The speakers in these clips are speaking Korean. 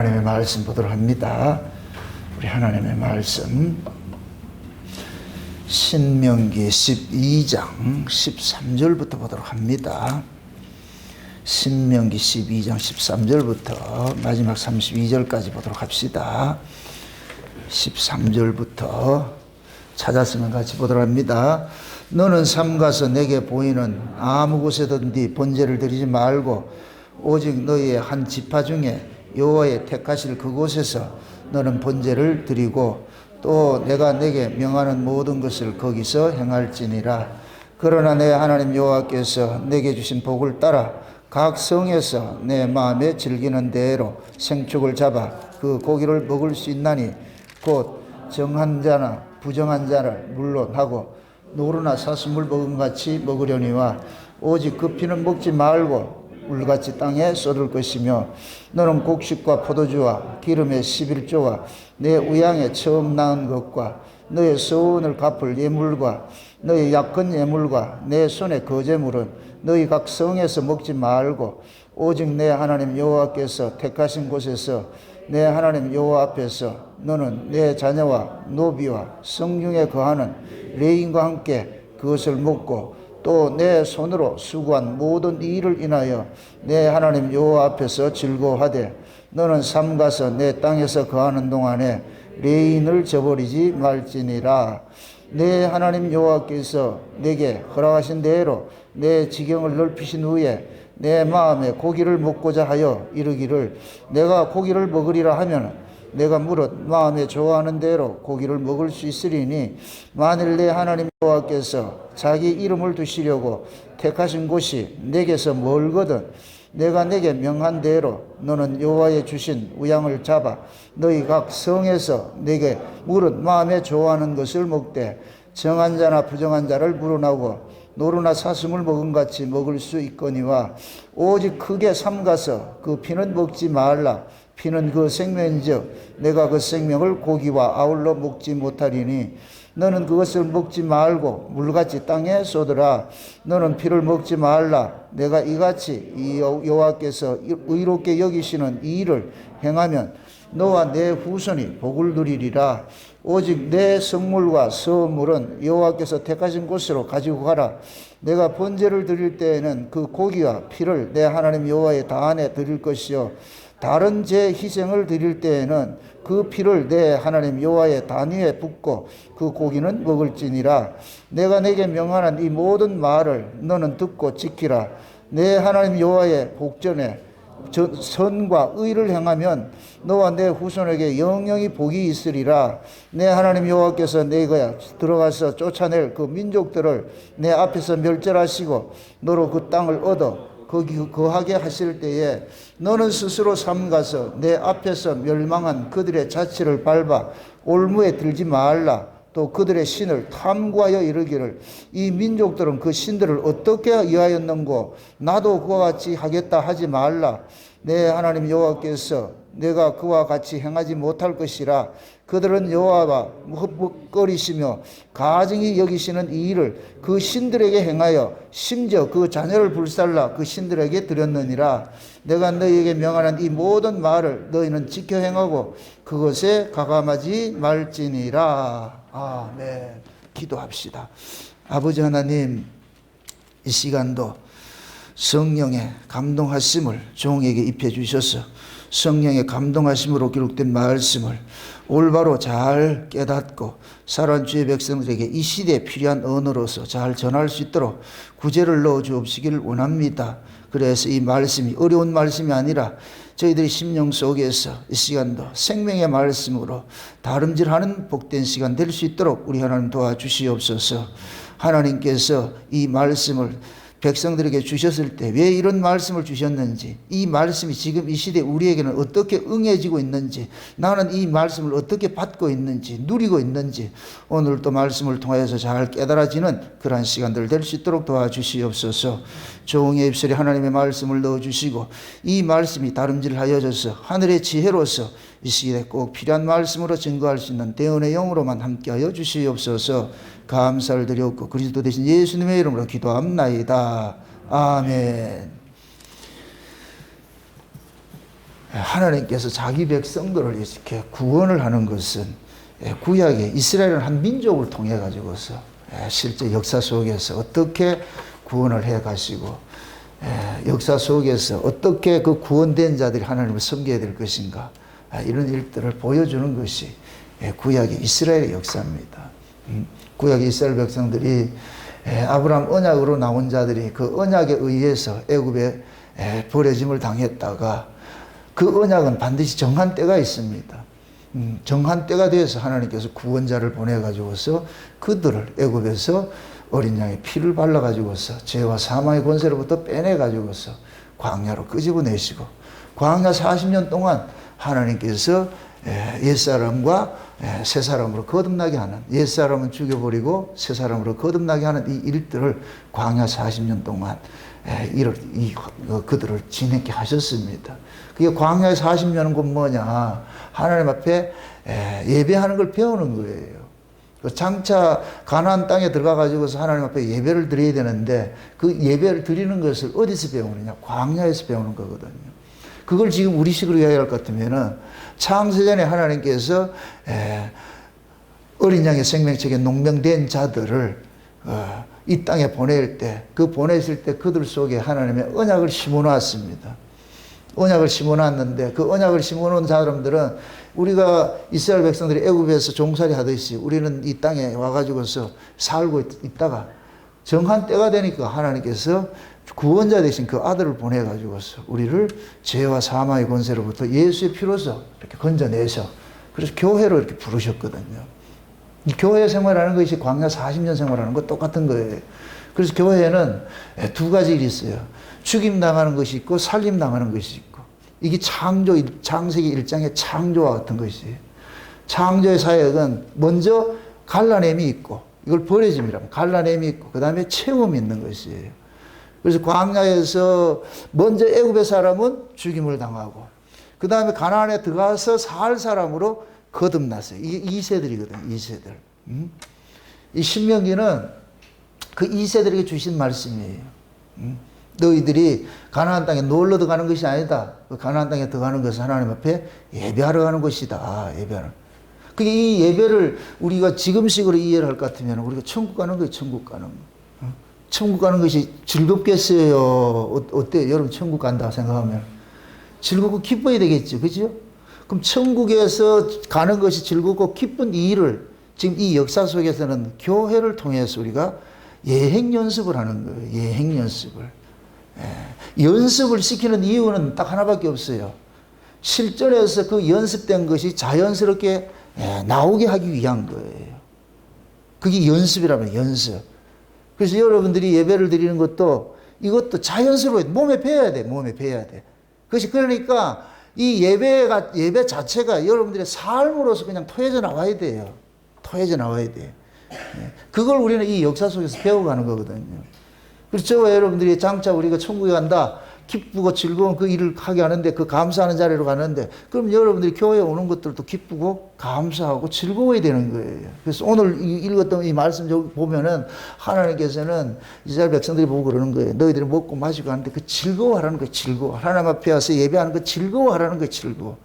하나님의 말씀 보도록 합니다. 우리 하나님의 말씀 신명기 12장 13절부터 보도록 합니다. 신명기 12장 13절부터 마지막 32절까지 보도록 합시다. 13절부터 찾았으면 같이 보도록 합니다. 너는 삼가서 내게 보이는 아무 곳에든지 번제를 드리지 말고 오직 너희의 한 지파 중에 여호와의 택하실 그곳에서 너는 번제를 드리고 또 내가 내게 명하는 모든 것을 거기서 행할지니라. 그러나 내 하나님 여호와께서 내게 주신 복을 따라 각 성에서 내 마음에 즐기는 대로 생축을 잡아 그 고기를 먹을 수 있나니 곧 정한 자나 부정한 자를 물론하고 노루나 사슴을 먹은 같이 먹으려니와 오직 그 피는 먹지 말고 물같이 땅에 쏟을 것이며 너는 곡식과 포도주와 기름의 11조와 내 우양에 처음 낳은 것과 너의 서원을 갚을 예물과 너의 약건 예물과 내 손의 거제물은 너희 각 성에서 먹지 말고 오직 내 하나님 여호와께서 택하신 곳에서 내 하나님 여호와 앞에서 너는 내 자녀와 노비와 성중에 거하는 레인과 함께 그것을 먹고 또 내 손으로 수고한 모든 일을 인하여 내 하나님 여호와 앞에서 즐거워하되 너는 삼가서 내 땅에서 거하는 동안에 레인을 저버리지 말지니라. 내 하나님 여호와께서 내게 허락하신 대로 내 지경을 넓히신 후에 내 마음에 고기를 먹고자 하여 이르기를 내가 고기를 먹으리라 하면 내가 무릇 마음에 좋아하는 대로 고기를 먹을 수 있으리니 만일 내 하나님 여호와께서 자기 이름을 두시려고 택하신 곳이 내게서 멀거든 내가 내게 명한 대로 너는 여호와의 주신 우양을 잡아 너희 각 성에서 내게 무릇 마음에 좋아하는 것을 먹되 정한 자나 부정한 자를 물어나고 노루나 사슴을 먹은 같이 먹을 수 있거니와 오직 크게 삼가서 그 피는 먹지 말라. 피는 그 생명인즉 내가 그 생명을 고기와 아울러 먹지 못하리니 너는 그것을 먹지 말고 물같이 땅에 쏟으라. 너는 피를 먹지 말라. 내가 이같이 이 여호와께서 의롭게 여기시는 이 일을 행하면 너와 내 후손이 복을 누리리라. 오직 내 성물과 서물은 여호와께서 택하신 곳으로 가지고 가라. 내가 번제를 드릴 때에는 그 고기와 피를 내 하나님 여호와의 단에 드릴 것이요 다른 제 희생을 드릴 때에는 그 피를 내 하나님 여호와의 단 위에 붓고 그 고기는 먹을지니라. 내가 내게 명하는 이 모든 말을 너는 듣고 지키라. 내 하나님 여호와의 복전에 선과 의를 행하면 너와 내 후손에게 영영이 복이 있으리라. 내 하나님 여호와께서 내가 들어가서 쫓아낼 그 민족들을 내 앞에서 멸절하시고 너로 그 땅을 얻어 거기 거하게 하실 때에 너는 스스로 삼가서 내 앞에서 멸망한 그들의 자취를 밟아 올무에 들지 말라. 또 그들의 신을 탐구하여 이르기를 이 민족들은 그 신들을 어떻게 이하였는고 나도 그와 같이 하겠다 하지 말라. 내 하나님 여호와께서 내가 그와 같이 행하지 못할 것이라. 그들은 여호와와 흡흡거리시며 가증히 여기시는 이 일을 그 신들에게 행하여 심지어 그 자녀를 불살라 그 신들에게 드렸느니라. 내가 너희에게 명하는 이 모든 말을 너희는 지켜 행하고 그것에 가감하지 말지니라. 아멘. 기도합시다. 아버지 하나님, 이 시간도 성령의 감동하심을 종에게 입혀 주셔서 성령의 감동하심으로 기록된 말씀을 올바로 잘 깨닫고 살아온 주의 백성들에게 이 시대에 필요한 언어로서 잘 전할 수 있도록 구제를 넣어 주옵시기를 원합니다. 그래서 이 말씀이 어려운 말씀이 아니라 저희들의 심령 속에서 이 시간도 생명의 말씀으로 다름질하는 복된 시간 될 수 있도록 우리 하나님 도와주시옵소서. 하나님께서 이 말씀을 백성들에게 주셨을 때 왜 이런 말씀을 주셨는지, 이 말씀이 지금 이 시대 우리에게는 어떻게 응해지고 있는지, 나는 이 말씀을 어떻게 받고 있는지, 누리고 있는지 오늘 또 말씀을 통하여서 잘 깨달아지는 그러한 시간들 될 수 있도록 도와주시옵소서. 종의 입술에 하나님의 말씀을 넣어주시고 이 말씀이 다름질하여져서 하늘의 지혜로서 이 시대에 꼭 필요한 말씀으로 증거할 수 있는 대언의 영으로만 함께하여 주시옵소서. 감사를 드렸고 그리스도 대신 예수님의 이름으로 기도합나이다. 아멘. 하나님께서 자기 백성들을 이렇게 구원을 하는 것은 구약의 이스라엘은 한 민족을 통해 가지고서 실제 역사 속에서 어떻게 구원을 해 가시고 역사 속에서 어떻게 그 구원된 자들이 하나님을 섬겨야 될 것인가, 이런 일들을 보여주는 것이 구약의 이스라엘의 역사입니다. 구약의 이스라엘 백성들이 아브라함 언약으로 나온 자들이 그 언약에 의해서 애굽에 버려짐을 당했다가 그 언약은 반드시 정한 때가 있습니다. 정한 때가 돼서 하나님께서 구원자를 보내가지고서 그들을 애굽에서 어린 양의 피를 발라가지고서 죄와 사망의 권세로부터 빼내가지고서 광야로 끄집어내시고 광야 40년 동안 하나님께서 옛사람과 새사람으로 거듭나게 하는, 옛사람은 죽여버리고 새사람으로 거듭나게 하는 이 일들을 광야 40년 동안 그들을 지내게 하셨습니다. 그게 광야의 40년은 곧 뭐냐, 하나님 앞에 예배하는 걸 배우는 거예요. 장차 가나안 땅에 들어가 가지고서 하나님 앞에 예배를 드려야 되는데 그 예배를 드리는 것을 어디서 배우느냐, 광야에서 배우는 거거든요. 그걸 지금 우리식으로 이야기할 것 같으면은 창세전에 하나님께서 어린 양의 생명책에 농명된 자들을 이 땅에 보낼 때, 그 보내실 때 그들 속에 하나님의 언약을 심어놨습니다. 언약을 심어놨는데 그 언약을 심어놓은 사람들은 우리가 이스라엘 백성들이 애굽에서 종살이 하듯이 우리는 이 땅에 와가지고서 살고 있다가 정한 때가 되니까 하나님께서 구원자 되신 그 아들을 보내가지고서 우리를 죄와 사망의 권세로부터 예수의 피로서 이렇게 건져내서 그래서 교회로 이렇게 부르셨거든요. 이 교회 생활하는 것이 광야 40년 생활하는 것 똑같은 거예요. 그래서 교회에는 두 가지 일이 있어요. 죽임 당하는 것이 있고 살림 당하는 것이 있고, 이게 창세기 1장의 창조와 같은 것이에요. 창조의 사역은 먼저 갈라냄이 있고, 이걸 버려짐이라면 갈라냄이 있고, 그 다음에 채움이 있는 것이에요. 그래서 광야에서 먼저 애굽의 사람은 죽임을 당하고, 그 다음에 가나안에 들어가서 살 사람으로 거듭났어요. 이게 2세들이거든요. 2세들. 이 신명기는 그 2세들에게 주신 말씀이에요. 너희들이 가나안 땅에 놀러 들어가는 것이 아니다. 그 가나안 땅에 들어가는 것은 하나님 앞에 예배하러 가는 것이다. 예배하는. 그게 이 예배를 우리가 지금식으로 이해를 할 것 같으면 우리가 천국 가는 거예요. 천국 가는 거. 천국 가는 것이 즐겁겠어요? 어때요? 여러분 천국 간다 생각하면 즐겁고 기뻐야 되겠죠. 그죠? 그럼 천국에서 가는 것이 즐겁고 기쁜 이 일을 지금 이 역사 속에서는 교회를 통해서 우리가 예행 연습을 하는 거예요. 예행 연습을. 연습을 시키는 이유는 딱 하나밖에 없어요. 실전에서 그 연습된 것이 자연스럽게 나오게 하기 위한 거예요. 그게 연습이라면 연습. 그래서 여러분들이 예배를 드리는 것도 이것도 자연스러워요. 몸에 배워야 돼. 몸에 배워야 돼. 그것이 그러니까 이 예배 자체가 여러분들의 삶으로서 그냥 토해져 나와야 돼요. 토해져 나와야 돼요. 그걸 우리는 이 역사 속에서 배워가는 거거든요. 그래서 저와 여러분들이 장차 우리가 천국에 간다, 기쁘고 즐거운 그 일을 하게 하는데 그 감사하는 자리로 가는데, 그럼 여러분들이 교회에 오는 것들도 기쁘고 감사하고 즐거워야 되는 거예요. 그래서 오늘 읽었던 이 말씀 보면은 하나님께서는 이스라엘 백성들이 보고 그러는 거예요. 너희들이 먹고 마시고 하는데 그 즐거워하라는 거예요. 즐거워. 하나님 앞에 와서 예배하는 거 즐거워하라는 거예요. 즐거워.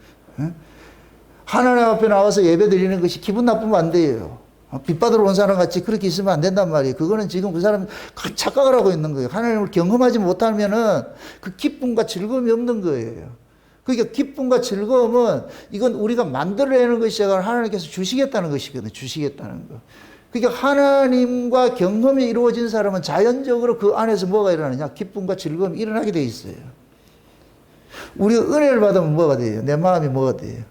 하나님 앞에 나와서 예배 드리는 것이 기분 나쁘면 안 돼요. 빚받으러 온 사람 같이 그렇게 있으면 안 된단 말이에요. 그거는 지금 그 사람 착각을 하고 있는 거예요. 하나님을 경험하지 못하면은 그 기쁨과 즐거움이 없는 거예요. 그러니까 기쁨과 즐거움은 이건 우리가 만들어내는 것이 아니라 하나님께서 주시겠다는 것이거든요. 주시겠다는 거. 그러니까 하나님과 경험이 이루어진 사람은 자연적으로 그 안에서 뭐가 일어나느냐? 기쁨과 즐거움이 일어나게 돼 있어요. 우리가 은혜를 받으면 뭐가 돼요? 내 마음이 뭐가 돼요?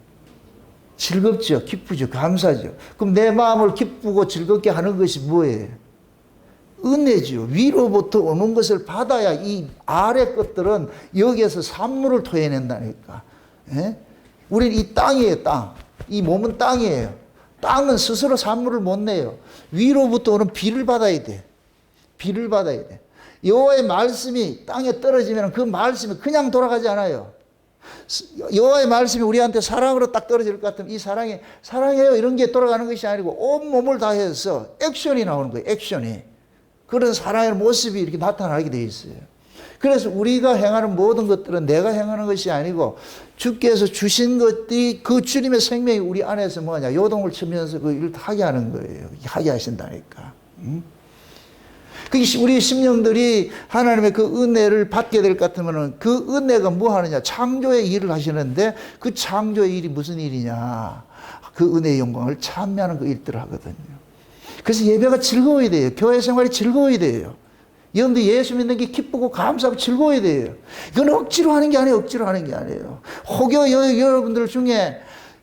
즐겁죠. 기쁘죠. 감사죠. 그럼 내 마음을 기쁘고 즐겁게 하는 것이 뭐예요? 은혜죠. 위로부터 오는 것을 받아야 이 아래 것들은 여기에서 산물을 토해낸다니까. 예? 우리는 이 땅이에요. 땅. 이 몸은 땅이에요. 땅은 스스로 산물을 못 내요. 위로부터 오는 비를 받아야 돼. 비를 받아야 돼. 여호와의 말씀이 땅에 떨어지면 그 말씀이 그냥 돌아가지 않아요. 여호와의 말씀이 우리한테 사랑으로 딱 떨어질 것 같으면 이 사랑해요 이런 게 돌아가는 것이 아니고 온 몸을 다해서 액션이 나오는 거예요. 액션이. 그런 사랑의 모습이 이렇게 나타나게 돼 있어요. 그래서 우리가 행하는 모든 것들은 내가 행하는 것이 아니고 주께서 주신 것이 그 주님의 생명이 우리 안에서 뭐냐 요동을 치면서 그 일을 하게 하는 거예요. 하게 하신다니까. 우리 심령들이 하나님의 그 은혜를 받게 될 것 같으면 그 은혜가 뭐 하느냐 창조의 일을 하시는데 그 창조의 일이 무슨 일이냐 그 은혜의 영광을 찬미하는 그 일들을 하거든요. 그래서 예배가 즐거워야 돼요. 교회 생활이 즐거워야 돼요. 여러분들 예수 믿는 게 기쁘고 감사하고 즐거워야 돼요. 이건 억지로 하는 게 아니에요. 억지로 하는 게 아니에요. 혹여 여러분들 중에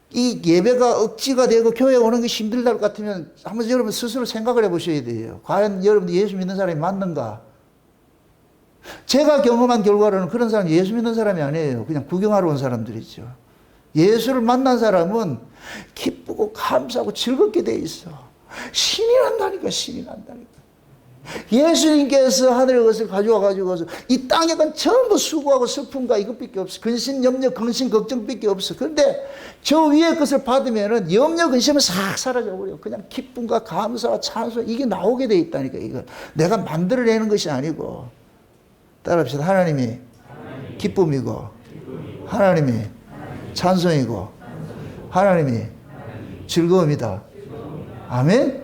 이 예배가 억지가 되고 교회에 오는 것이 힘들다 같으면 한번 여러분 스스로 생각을 해보셔야 돼요. 과연 여러분들 예수 믿는 사람이 맞는가? 제가 경험한 결과로는 그런 사람이 예수 믿는 사람이 아니에요. 그냥 구경하러 온 사람들이죠. 예수를 만난 사람은 기쁘고 감사하고 즐겁게 돼 있어. 신이 난다니까, 신이 난다니까. 예수님께서 하늘의 것을 가져와 가지고서 이 땅에 건 전부 수고하고 슬픔과 이것밖에 없어. 근심, 염려, 근심, 걱정밖에 없어. 그런데 저 위의 것을 받으면은 염려, 근심은 싹 사라져 버려. 그냥 기쁨과 감사와 찬송 이게 나오게 돼 있다니까. 이거 내가 만들어내는 것이 아니고. 따라합시다. 하나님이 기쁨이고, 하나님이 찬송이고, 하나님이 즐거움이다. 아멘.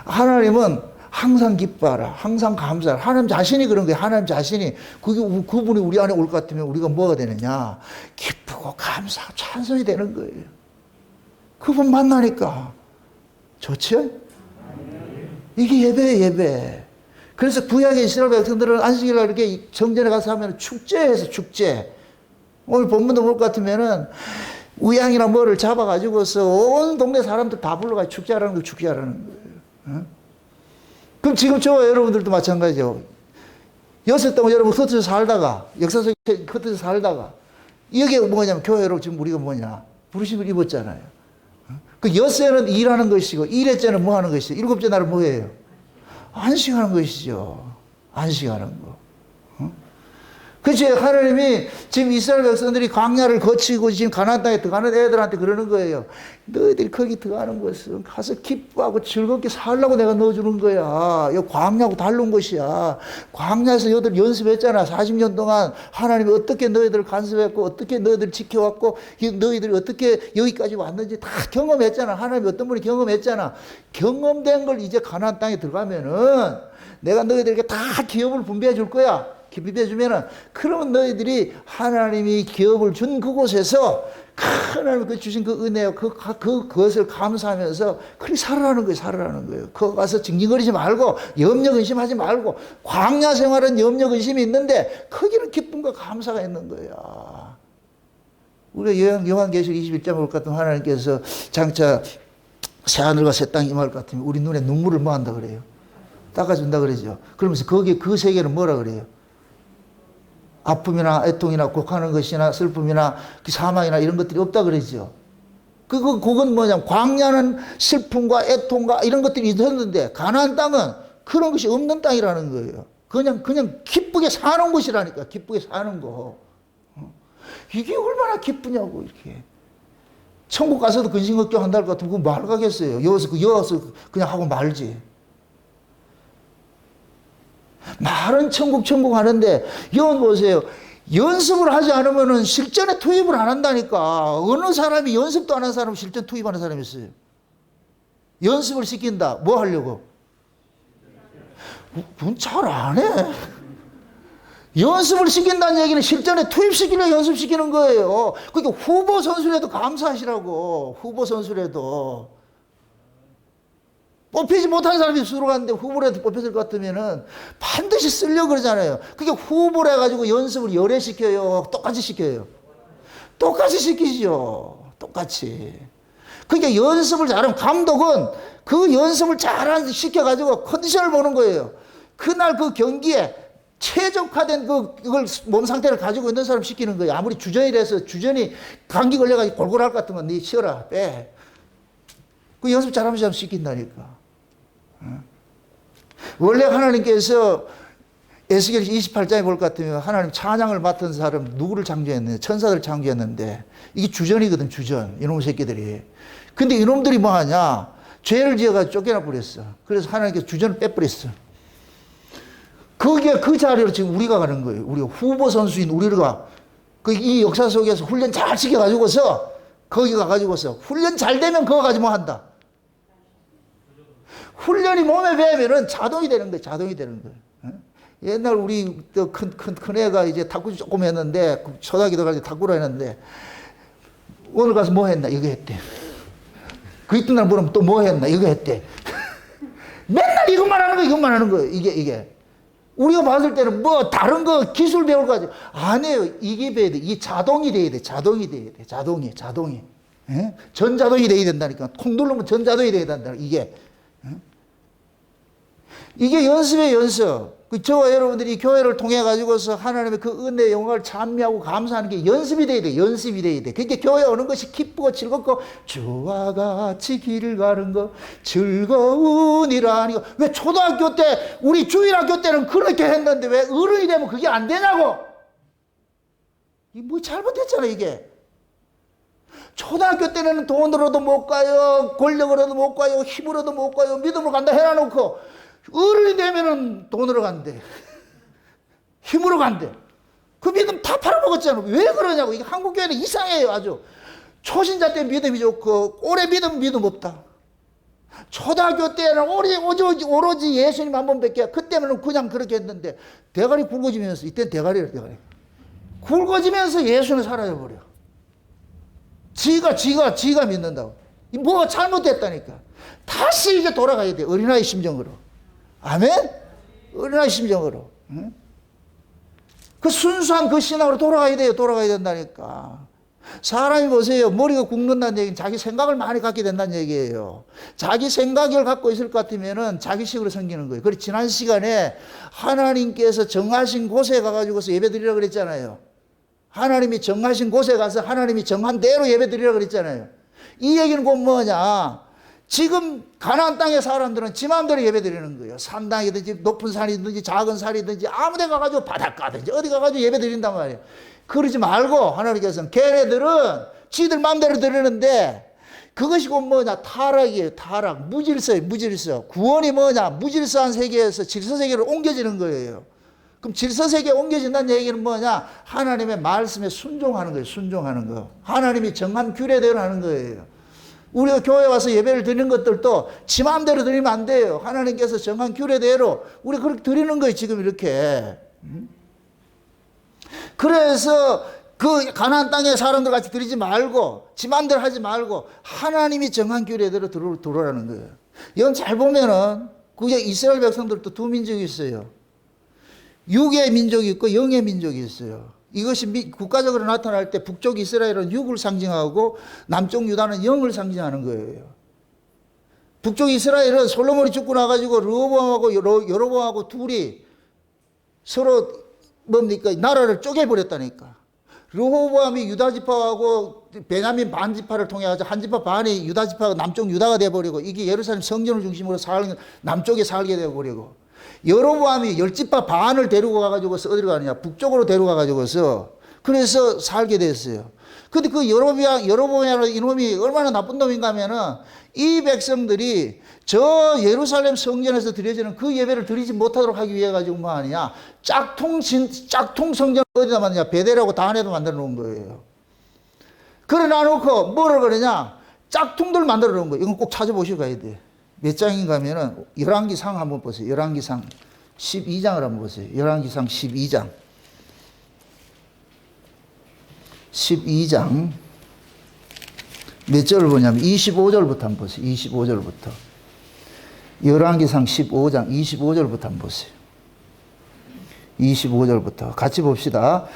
하나님은 항상 기뻐하라. 항상 감사하라. 하나님 자신이 그런 거예요. 하나님 자신이. 그분이 우리 안에 올 것 같으면 우리가 뭐가 되느냐. 기쁘고 감사하고 찬송이 되는 거예요. 그분 만나니까. 좋죠? 이게 예배예요, 예배. 그래서 구약의 이스라엘 백성들은 안식일날 이렇게 성전에 가서 하면 축제해서 축제. 오늘 본문도 볼 것 같으면은 우양이나 뭐를 잡아가지고서 온 동네 사람들 다 불러가지고 축제하라는 거 축제하라는 거예요. 그럼 지금 저와 여러분들도 마찬가지죠. 여섯 동안 여러분 흩어져 살다가, 역사 속에 흩어져 살다가, 이게 뭐냐면 교회로 지금 우리가 뭐냐. 부르심을 입었잖아요. 그 엿새는 일하는 것이고, 일회째는 뭐 하는 것이죠? 일곱째 날은 뭐예요? 안식하는 것이죠. 안식하는 거. 그렇죠. 하나님이 지금 이스라엘 백성들이 광야를 거치고 지금 가나안 땅에 들어가는 애들한테 그러는 거예요. 너희들이 거기 들어가는 것은 가서 기뻐하고 즐겁게 살라고 내가 넣어주는 거야. 이 광야하고 다른 것이야. 광야에서 너희들 연습했잖아. 40년 동안 하나님이 어떻게 너희들을 간섭했고 어떻게 너희들을 지켜왔고 너희들이 어떻게 여기까지 왔는지 다 경험했잖아. 하나님이 어떤 분이 경험했잖아. 경험된 걸 이제 가나안 땅에 들어가면은 내가 너희들에게 다 기업을 분배해 줄 거야. 비벼주면은 그러면 너희들이 하나님이 기업을 준 그곳에서 하나님이 그 주신 그 은혜와 그것을 감사하면서 그렇게 살아가는 거예요. 살아가는 거예요. 거기 가서 징징거리지 말고 염려 근심하지 말고 광야 생활은 염려 근심이 있는데 거기는 기쁨과 감사가 있는 거야. 우리가 요한계시록 21장 볼 것 같으면 하나님께서 장차 새하늘과 새 땅이 임할 것 같으면 우리 눈에 눈물을 뭐 한다 그래요? 닦아준다 그러죠. 그러면서 거기에 그 세계는 뭐라 그래요? 아픔이나 애통이나 곡하는 것이나 슬픔이나 그 사망이나 이런 것들이 없다 그러죠. 그건 뭐냐면 광야는 슬픔과 애통과 이런 것들이 있었는데 가나안 땅은 그런 것이 없는 땅이라는 거예요. 그냥 기쁘게 사는 곳이라니까. 기쁘게 사는 거. 이게 얼마나 기쁘냐고 이렇게. 천국 가서도 근심 걱정 한다 할 것 같으면 그거 말 가겠어요. 여기서 그냥 하고 말지. 말은 천국 하는데 여러분 보세요. 연습을 하지 않으면 실전에 투입을 안 한다니까. 어느 사람이 연습도 안 한 사람 실전 투입하는 사람이 있어요. 연습을 시킨다. 뭐 하려고? 그건 잘 안 해. 연습을 시킨다는 얘기는 실전에 투입시키려고 연습시키는 거예요. 그러니까 후보 선수라도 감사하시라고. 후보 선수라도. 뽑히지 못한 사람이 수로 갔는데 후보라도 뽑혔을 것 같으면은 반드시 쓰려고 그러잖아요. 그게 후보를 해가지고 연습을 열애시켜요? 똑같이 시켜요? 똑같이 시키죠. 똑같이. 그러니까 연습을 잘하면 감독은 그 연습을 잘 시켜가지고 컨디션을 보는 거예요. 그날 그 경기에 최적화된 그걸 몸 상태를 가지고 있는 사람 시키는 거예요. 아무리 주전이라서 주전이 감기 걸려가지고 골골할 것 같으면 니 쉬어라, 빼. 그 연습 잘하면서 시킨다니까. 원래 하나님께서 에스겔 28장에 볼 것 같으면 하나님 찬양을 맡은 사람 누구를 창조했느냐? 천사들을 창조했는데 이게 주전이거든, 주전. 이놈의 새끼들이. 근데 이놈들이 뭐 하냐? 죄를 지어가지고 쫓겨나 버렸어. 그래서 하나님께서 주전을 빼버렸어. 그 그게 그 자리로 지금 우리가 가는 거예요. 우리가 후보 선수인 우리가 이 역사 속에서 훈련 잘 시켜가지고서 거기 가가지고서 훈련 잘 되면 그거 가지고 한다. 훈련이 몸에 배우면은 자동이 되는 거예요. 자동이 되는 거예요. 옛날 우리 큰 애가 이제 탁구 조금 했는데 초등학교 들어갈 때 탁구를 했는데 오늘 가서 뭐 했나 이거 했대. 그 이튿날 물으면 또 뭐 했나 이거 했대. 맨날 이것만 하는 거예요. 이것만 하는 거예요. 이게 우리가 봤을 때는 뭐 다른 거 기술 배울 거지 아니에요. 이게 배워야 돼. 이 자동이 돼야 돼. 자동이 돼야 돼. 자동이. 예? 전자동이 돼야 된다니까. 콩 누르면 전자동이 돼야 된다. 이게. 예? 이게 연습이에요, 연습. 저와 여러분들이 교회를 통해 가지고서 하나님의 그 은혜의 영광을 찬미하고 감사하는 게 연습이 돼야 돼. 연습이 돼야 돼. 그러니까 교회 오는 것이 기쁘고 즐겁고 주와 같이 길을 가는 거 즐거운 일 아니고 왜 초등학교 때 우리 주일학교 때는 그렇게 했는데 왜 어른이 되면 그게 안 되냐고. 이 뭐 잘못됐잖아 이게. 초등학교 때는 돈으로도 못 가요. 권력으로도 못 가요. 힘으로도 못 가요. 믿음으로 간다 해놔놓고 어른이 되면은 돈으로 간대. 힘으로 간대. 그 믿음 다 팔아먹었잖아. 왜 그러냐고. 이게 한국교회는 이상해요, 아주. 초신자 때 믿음이 좋고, 올해 믿음 없다. 초등학교 때는 오로지 예수님 한 번 뵙게. 그때는 그냥 그렇게 했는데, 대가리 굵어지면서, 이때는 대가리. 굵어지면서 예수는 사라져버려. 지가 믿는다고. 뭐가 잘못됐다니까. 다시 이게 돌아가야 돼. 어린아이 심정으로. 아멘? 어린아이 심정으로. 응? 그 순수한 그 신앙으로 돌아가야 돼요. 돌아가야 된다니까. 사람이 보세요. 머리가 굵는다는 얘기는 자기 생각을 많이 갖게 된다는 얘기예요. 자기 생각을 갖고 있을 것 같으면은 자기식으로 생기는 거예요. 그래서 지난 시간에 하나님께서 정하신 곳에 가가지고서 예배 드리라고 그랬잖아요. 하나님이 정하신 곳에 가서 하나님이 정한 대로 예배 드리라고 그랬잖아요. 이 얘기는 곧 뭐냐? 지금 가나안 땅의 사람들은 지 마음대로 예배 드리는 거예요. 산당이든지 높은 산이든지 작은 산이든지 아무 데 가가지고 바닷가든지 어디 가가지고 예배 드린단 말이에요. 그러지 말고 하나님께서는 걔네들은 지들 마음대로 드리는데 그것이 곧 뭐냐? 타락이에요. 타락. 무질서예요. 무질서. 구원이 뭐냐? 무질서한 세계에서 질서 세계로 옮겨지는 거예요. 그럼 질서 세계에 옮겨진다는 얘기는 뭐냐? 하나님의 말씀에 순종하는 거예요. 순종하는 거. 하나님이 정한 규례대로 하는 거예요. 우리가 교회 와서 예배를 드리는 것들도 지 마음대로 드리면 안 돼요. 하나님께서 정한 규례대로 우리 그렇게 드리는 거예요. 지금 이렇게. 그래서 그 가나안 땅의 사람들 같이 드리지 말고 지 마음대로 하지 말고 하나님이 정한 규례대로 들어라는 거예요. 이건 잘 보면은 그게 이스라엘 백성들도 두 민족이 있어요. 육의 민족이 있고 영의 민족이 있어요. 이것이 국가적으로 나타날 때 북쪽 이스라엘은 육을 상징하고 남쪽 유다는 영을 상징하는 거예요. 북쪽 이스라엘은 솔로몬이 죽고 나가지고 르호보암하고 여로보암하고 둘이 서로 뭡니까? 나라를 쪼개버렸다니까. 르호보암이 유다 지파하고 베냐민 반 지파를 통해 가지고 한 지파 반이 유다 지파가 남쪽 유다가 돼버리고 이게 예루살렘 성전을 중심으로 남쪽에 살게 돼버리고 여로보암이 열 지파 반을 데리고 가가지고서 어디로 가느냐? 북쪽으로 데리고 가가지고서 그래서 살게 됐어요. 근데 그 여로보암이라는 이놈이 얼마나 나쁜 놈인가 하면은 이 백성들이 저 예루살렘 성전에서 드려지는 그 예배를 드리지 못하도록 하기 위해 가지고 뭐 하느냐? 짝퉁 성전을 어디다 만드냐? 베델하고 단에도 만들어 놓은 거예요. 그래 놔놓고 뭐를 그러냐? 짝퉁들 만들어 놓은 거예요. 이건 꼭 찾아보시고 가야 돼. 몇 장인가 하면은 열왕기상 한번 보세요. 열왕기상 12장을 한번 보세요. 열왕기상 12장. 12장 몇 절을 보냐면 25절부터 한번 보세요. 25절부터. 열왕기상 15장 25절부터 한번 보세요. 25절부터 같이 봅시다.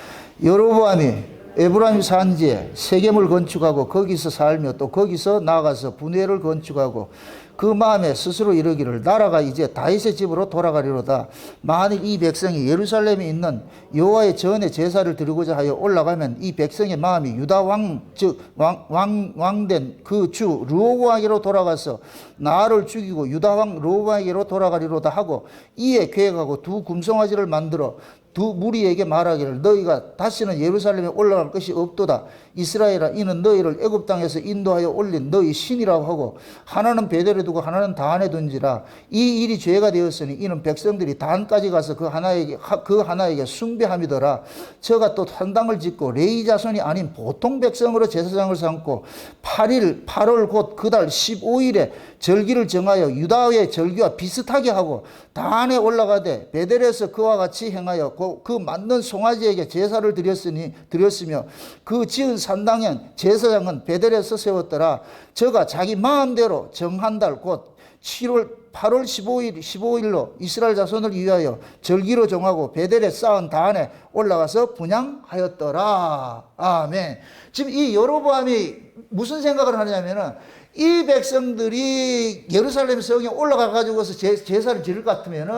여로보암이 에브라임 산지에 세겜을 건축하고 거기서 살며 또 거기서 나아가서 분회를 건축하고 그 마음에 스스로 이르기를 나라가 이제 다윗의 집으로 돌아가리로다. 만일 이 백성이 예루살렘에 있는 여호와의 전에 제사를 드리고자 하여 올라가면 이 백성의 마음이 유다 왕 즉 왕된 그 주 르호보암에게로 돌아가서 나를 죽이고 유다 왕 르호보암에게로 돌아가리로다 하고 이에 계획하고 두 금송아지를 만들어 두 무리에게 말하기를 너희가 다시는 예루살렘에 올라갈 것이 없도다. 이스라엘아 이는 너희를 애굽 땅에서 인도하여 올린 너희 신이라고 하고 하나는 베델에 두고 하나는 단에 둔지라. 이 일이 죄가 되었으니 이는 백성들이 단까지 가서 그 하나에게 숭배함이더라. 저가 또 산당을 짓고 레위 자손이 아닌 보통 백성으로 제사장을 삼고 8월 곧 그달 15일에 절기를 정하여 유다의 절기와 비슷하게 하고 단에 올라가되 베델에서 그와 같이 행하여 그 맞는 송아지에게 제사를 드렸으며 그 지은 산당엔 제사장은 베델에서 세웠더라. 저가 자기 마음대로 정한 달 곧 8월 15일로 이스라엘 자손을 위하여 절기로 정하고 베델에 쌓은 단에 올라가서 분향하였더라. 아멘. 지금 이 여로보암이 무슨 생각을 하냐면은 이 백성들이 예루살렘 성에 올라가 가지고서 제사를 지를 것 같으면은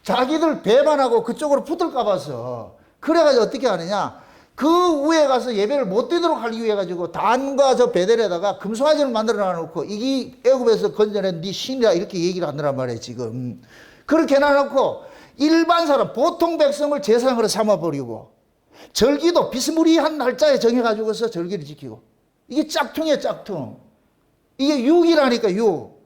자기들 배반하고 그쪽으로 붙을까 봐서 그래가지고 어떻게 하느냐, 그 위에 가서 예배를 못 드리도록 하기 위해 가지고 단과 저 베델에다가 금송아지를 만들어 놔놓고 이게 애굽에서 건져낸 네 신이라 이렇게 얘기를 하느란 말이에요. 지금 그렇게 해놔놓고 일반 사람 보통 백성을 제사장으로 삼아버리고 절기도 비스무리한 날짜에 정해가지고서 절기를 지키고, 이게 짝퉁이에요. 짝퉁. 이게 육이라니까. 육.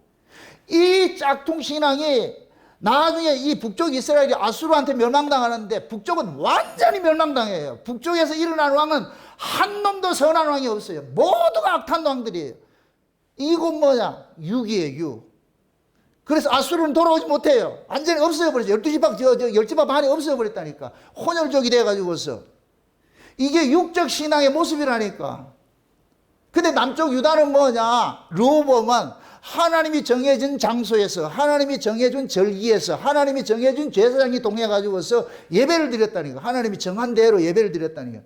이 짝퉁 신앙이 나중에 이 북쪽 이스라엘이 아수르한테 멸망당하는데 북쪽은 완전히 멸망당해요. 북쪽에서 일어난 왕은 한 놈도 선한 왕이 없어요. 모두가 악한 왕들이에요. 이건 뭐냐? 육이에요. 육. 그래서 아수르는 돌아오지 못해요. 완전히 없어져버렸어요. 12지파, 10지파 반이 없어져버렸다니까. 혼혈족이 돼가지고서. 이게 육적 신앙의 모습이라니까. 근데 남쪽 유다는 뭐냐? 르호보암은 하나님이 정해진 장소에서, 하나님이 정해준 절기에서, 하나님이 정해준 제사장이 동해가지고서 예배를 드렸다니까. 하나님이 정한 대로 예배를 드렸다니까.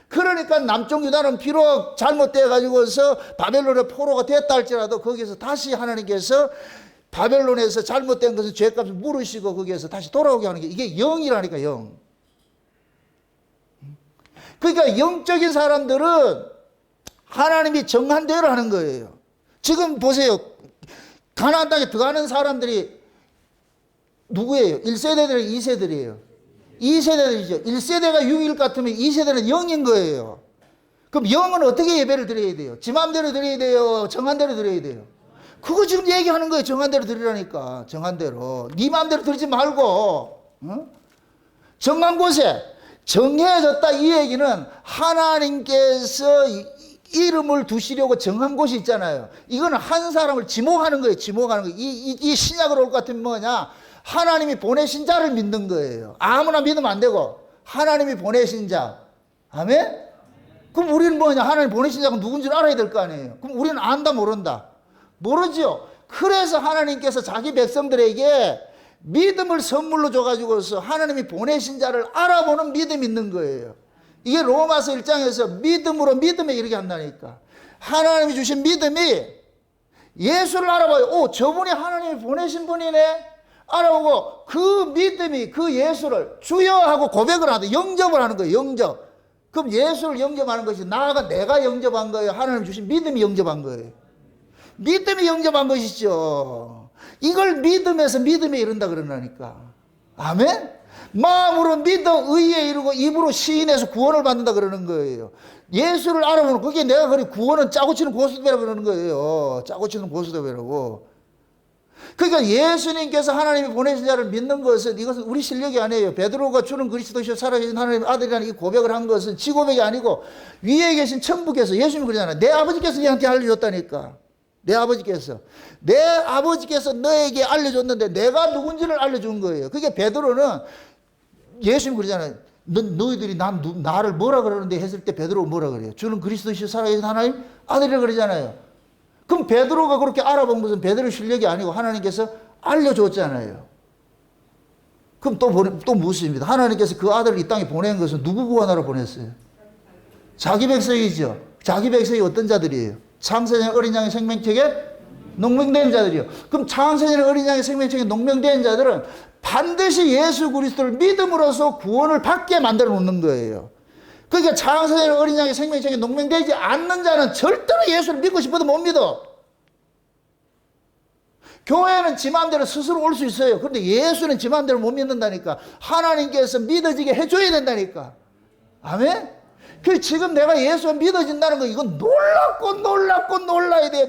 그러니까 남쪽 유다는 비록 잘못돼가지고서 바벨론의 포로가 됐다 할지라도 거기서 다시 하나님께서 바벨론에서 잘못된 것은 죄값을 물으시고 거기에서 다시 돌아오게 하는 게 이게 영이라니까. 영. 그러니까 영적인 사람들은 하나님이 정한 대로 하는 거예요. 지금 보세요. 가나안 땅에 들어가는 사람들이 누구예요? 1세대들이 2세들이에요. 2세대들이죠. 1세대가 6일 같으면 2세대는 0인 거예요. 그럼 0은 어떻게 예배를 드려야 돼요? 지 맘대로 드려야 돼요? 정한 대로 드려야 돼요? 그거 지금 얘기하는 거예요. 정한 대로 드리라니까. 정한 대로. 네 맘대로 드리지 말고, 어? 정한 곳에 정해졌다 이 얘기는 하나님께서 이름을 두시려고 정한 곳이 있잖아요. 이거는 한 사람을 지목하는 거예요. 지목하는 거예요. 이 신약으로 올 것 같으면 뭐냐? 하나님이 보내신 자를 믿는 거예요. 아무나 믿으면 안 되고 하나님이 보내신 자. 아멘? 그럼 우리는 뭐냐? 하나님 보내신 자가 누군지를 알아야 될 거 아니에요. 그럼 우리는 안다 모른다? 모르죠. 그래서 하나님께서 자기 백성들에게 믿음을 선물로 줘가지고서 하나님이 보내신 자를 알아보는 믿음이 있는 거예요. 이게 로마서 1장에서 믿음으로 믿음에 이르게 한다니까. 하나님이 주신 믿음이 예수를 알아봐요. 오, 저분이 하나님이 보내신 분이네. 알아보고 그 믿음이 그 예수를 주여 하고 고백을 하는데 영접을 하는 거예요. 영접. 그럼 예수를 영접하는 것이 나아가 내가 영접한 거예요? 하나님 주신 믿음이 영접한 거예요? 믿음이 영접한 것이죠. 이걸 믿음에서 믿음에 이른다 그러나니까. 아멘? 마음으로 믿어 의에 이르고 입으로 시인해서 구원을 받는다 그러는 거예요. 예수를 알아보는, 그게 내가 그리 구원은 짜고 치는 고스톱이라고 그러는 거예요. 짜고 치는 고스톱이라고. 그러니까 예수님께서 하나님이 보내신 자를 믿는 것은, 이것은 우리 실력이 아니에요. 베드로가 주는 그리스도시요 살아계신 하나님의 아들이라는 이 고백을 한 것은 지 고백이 아니고 위에 계신 천부께서, 예수님이 그러잖아요. 내 아버지께서 얘한테 알려줬다니까. 내 아버지께서 너에게 알려줬는데 내가 누군지를 알려준 거예요. 그게 베드로는 예수님 그러잖아요. 너희들이 나를 뭐라 그러는데 했을 때 베드로가 뭐라 그래요? 주는 그리스도시요 살아계신 하나님 아들이라 그러잖아요. 그럼 베드로가 그렇게 알아본 것은 베드로의 실력이 아니고 하나님께서 알려줬잖아요. 그럼 또 묻습니다. 하나님께서 그 아들을 이 땅에 보낸 것은 누구 구원하러 보냈어요? 자기 백성이죠. 자기 백성이 어떤 자들이에요? 창세전 어린 양의 생명책에 농명된 자들이요. 그럼 창세전 어린 양의 생명책에 농명된 자들은 반드시 예수 그리스도를 믿음으로써 구원을 받게 만들어 놓는 거예요. 그러니까 창세전 어린 양의 생명책에 농명되지 않는 자는 절대로 예수를 믿고 싶어도 못 믿어. 교회는 지 마음대로 스스로 올 수 있어요. 그런데 예수는 지 마음대로 못 믿는다니까. 하나님께서 믿어지게 해줘야 된다니까. 아멘? 그 지금 내가 예수가 믿어진다는 거 이건 놀랍고 놀라야 돼.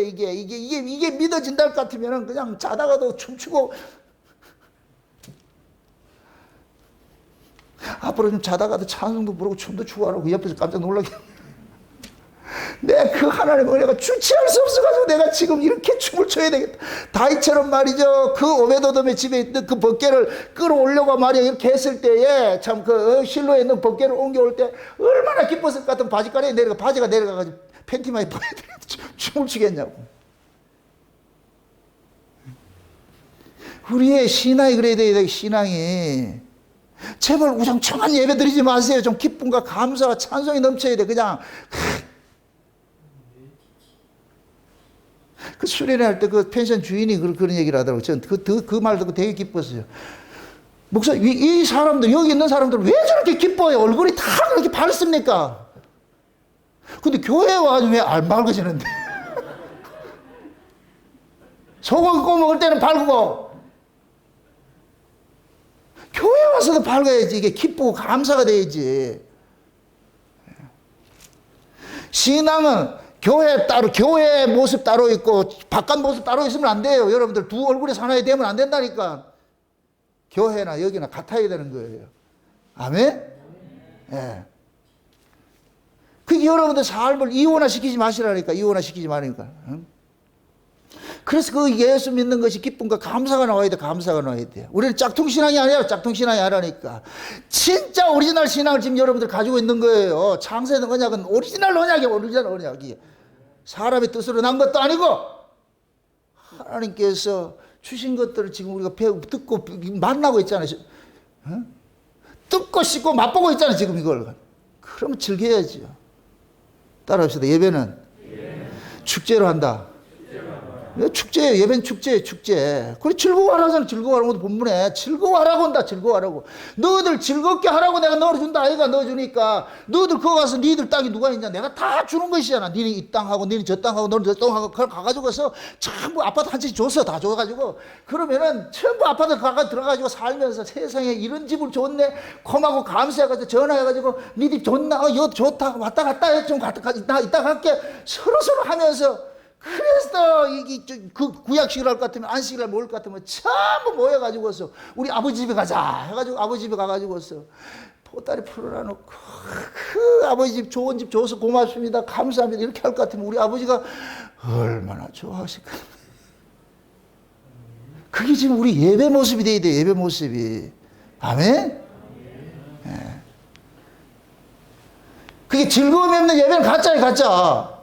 이게 믿어진다 같으면은 그냥 자다가도 춤추고 앞으로 좀 자다가도 찬송도 부르고 춤도 추고 하라고 옆에서 깜짝 놀라게. 내가 그 하나님의 은혜가 주체할 수 없어가지고 내가 지금 이렇게 춤을 춰야 되겠다. 다윗처럼 말이죠. 그 오베도돔의 집에 있는 그 벗개를 끌어올려고 말이야. 이렇게 했을 때에 참 그 실로에 있는 벗개를 옮겨올 때 얼마나 기뻤을 것 같은 바지가리에 바지가 내려가가지고 팬티만 입어야 돼. 춤을 추겠냐고. 우리의 신앙이 그래야 돼. 신앙이. 제발 우상청한 예배 드리지 마세요. 좀 기쁨과 감사와 찬송이 넘쳐야 돼. 그냥 그 수련회 할 때 그 펜션 주인이 그런 얘기를 하더라고요. 저는 그 말 듣고 되게 기뻤어요. 목사님, 이 사람들, 여기 있는 사람들 왜 저렇게 기뻐요? 얼굴이 다 그렇게 밝습니까? 근데 교회에 와가지고 왜 안 밝아지는데? 소고기 구워 먹을 때는 밝고, 교회 와서도 밝아야지. 이게 기쁘고 감사가 돼야지. 신앙은 교회 모습 따로 있고 바깥 모습 따로 있으면 안 돼요. 여러분들 두 얼굴이 하나에 되면 안 된다니까. 교회나 여기나 같아야 되는 거예요. 아멘? 예. 그게 여러분들 삶을 이원화시키지 마시라니까. 이원화시키지 말라니까. 응? 그래서 그 예수 믿는 것이 기쁨과 감사가 나와야 돼. 감사가 나와야 돼. 우리는 짝퉁신앙이 아니라 짝퉁신앙이 아니라니까. 진짜 오리지널 신앙을 지금 여러분들 가지고 있는 거예요. 창세는 언약은 오리지널 언약이에요. 오리지널 언약이. 사람의 뜻으로 난 것도 아니고 하나님께서 주신 것들을 지금 우리가 듣고 만나고 있잖아요. 어? 듣고 씹고 맛보고 있잖아요. 지금 이걸. 그러면 즐겨야지요. 따라합시다. 예배는 축제로 한다. 축제예요. 예배는 축제예요. 축제. 그래 즐거워하라잖아. 즐거워하라고 본문에 즐거워하라고 한다. 즐거워하라고. 너희들 즐겁게 하라고 내가 넣어준다. 아이가 넣어주니까 너희들 그거 가서 니들 땅이 누가 있냐. 내가 다 주는 것이잖아. 니는 이 땅하고 니는 저 땅하고 너는 저 땅하고 그걸 가가지고서 전부 아파트 한 채 줬어. 다 줘가지고 그러면은 전부 아파트 들어가가지고 살면서 세상에 이런 집을 줬네. 고마고 감사해가지고 전화해가지고 니 집 좋나. 여 좋다. 왔다 갔다 해. 좀 나 이따 갈게. 서로 하면서 그래서 그 구약식을 할 것 같으면 안식을 할 것 같으면 전부 모여가지고서 우리 아버지 집에 가자 해가지고 아버지 집에 가가지고서 보따리 풀어놔놓고 그 아버지 집 좋은 집 줘서 고맙습니다 감사합니다 이렇게 할 것 같으면 우리 아버지가 얼마나 좋아하실까. 그게 지금 우리 예배 모습이 돼야 돼. 예배 모습이. 아멘. 네. 그게 즐거움이 없는 예배는 가짜예요. 가짜.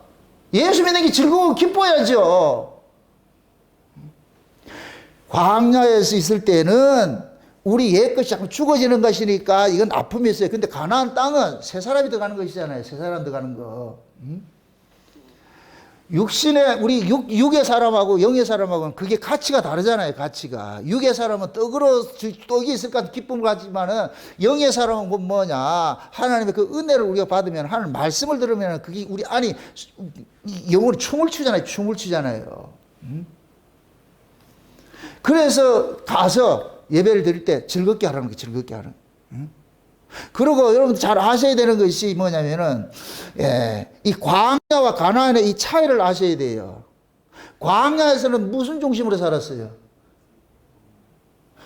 예수 믿는 게 즐거워 기뻐야죠. 광야에서 있을 때는 우리 옛것이 자꾸 죽어지는 것이니까 이건 아픔이 있어요. 근데 가나안 땅은 새 사람이 들어가는 것이잖아요. 새 사람 들어가는 거. 육신의 우리 육의 사람하고 영의 사람하고는 그게 가치가 다르잖아요. 가치가. 육의 사람은 떡이 있을 것 같은 기쁨을 가지만은 영의 사람은 뭐냐? 하나님의 그 은혜를 우리가 받으면 하나님 말씀을 들으면 그게 우리 안이 영으로 춤을 추잖아요. 그래서 가서 예배를 드릴 때 즐겁게 하라는 게 즐겁게 하는. 그리고 여러분 잘 아셔야 되는 것이 뭐냐면은, 이 광야와 가나안의 이 차이를 아셔야 돼요. 광야에서는 무슨 중심으로 살았어요?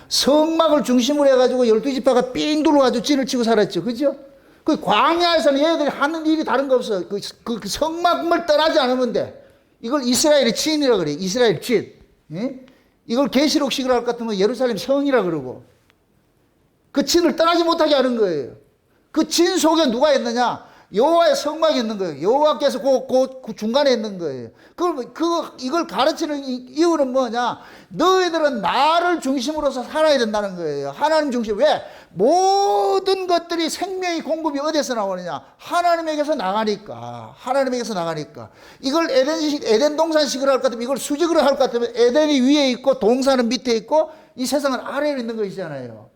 성막을 중심으로 해가지고 12지파가 삥 둘러가지고 진을 치고 살았죠. 그죠? 그 광야에서는 얘들이 하는 일이 다른 거 없어요. 그 성막을 떠나지 않으면 돼. 이걸 이스라엘의 진이라 그래요. 이스라엘 진. 예? 이걸 계시록식으로 할 것 같으면 예루살렘 성이라 그러고. 그 진을 떠나지 못하게 하는 거예요. 그 진 속에 누가 있느냐? 여호와의 성막이 있는 거예요. 여호와께서 그 중간에 있는 거예요. 이걸 가르치는 이유는 뭐냐? 너희들은 나를 중심으로서 살아야 된다는 거예요. 하나님 중심. 왜? 모든 것들이 생명의 공급이 어디서 나오느냐? 하나님에게서 나가니까. 하나님에게서 나가니까. 이걸 에덴 동산식으로 할 것 같으면 이걸 수직으로 할 것 같으면 에덴이 위에 있고 동산은 밑에 있고 이 세상은 아래에 있는 것이잖아요.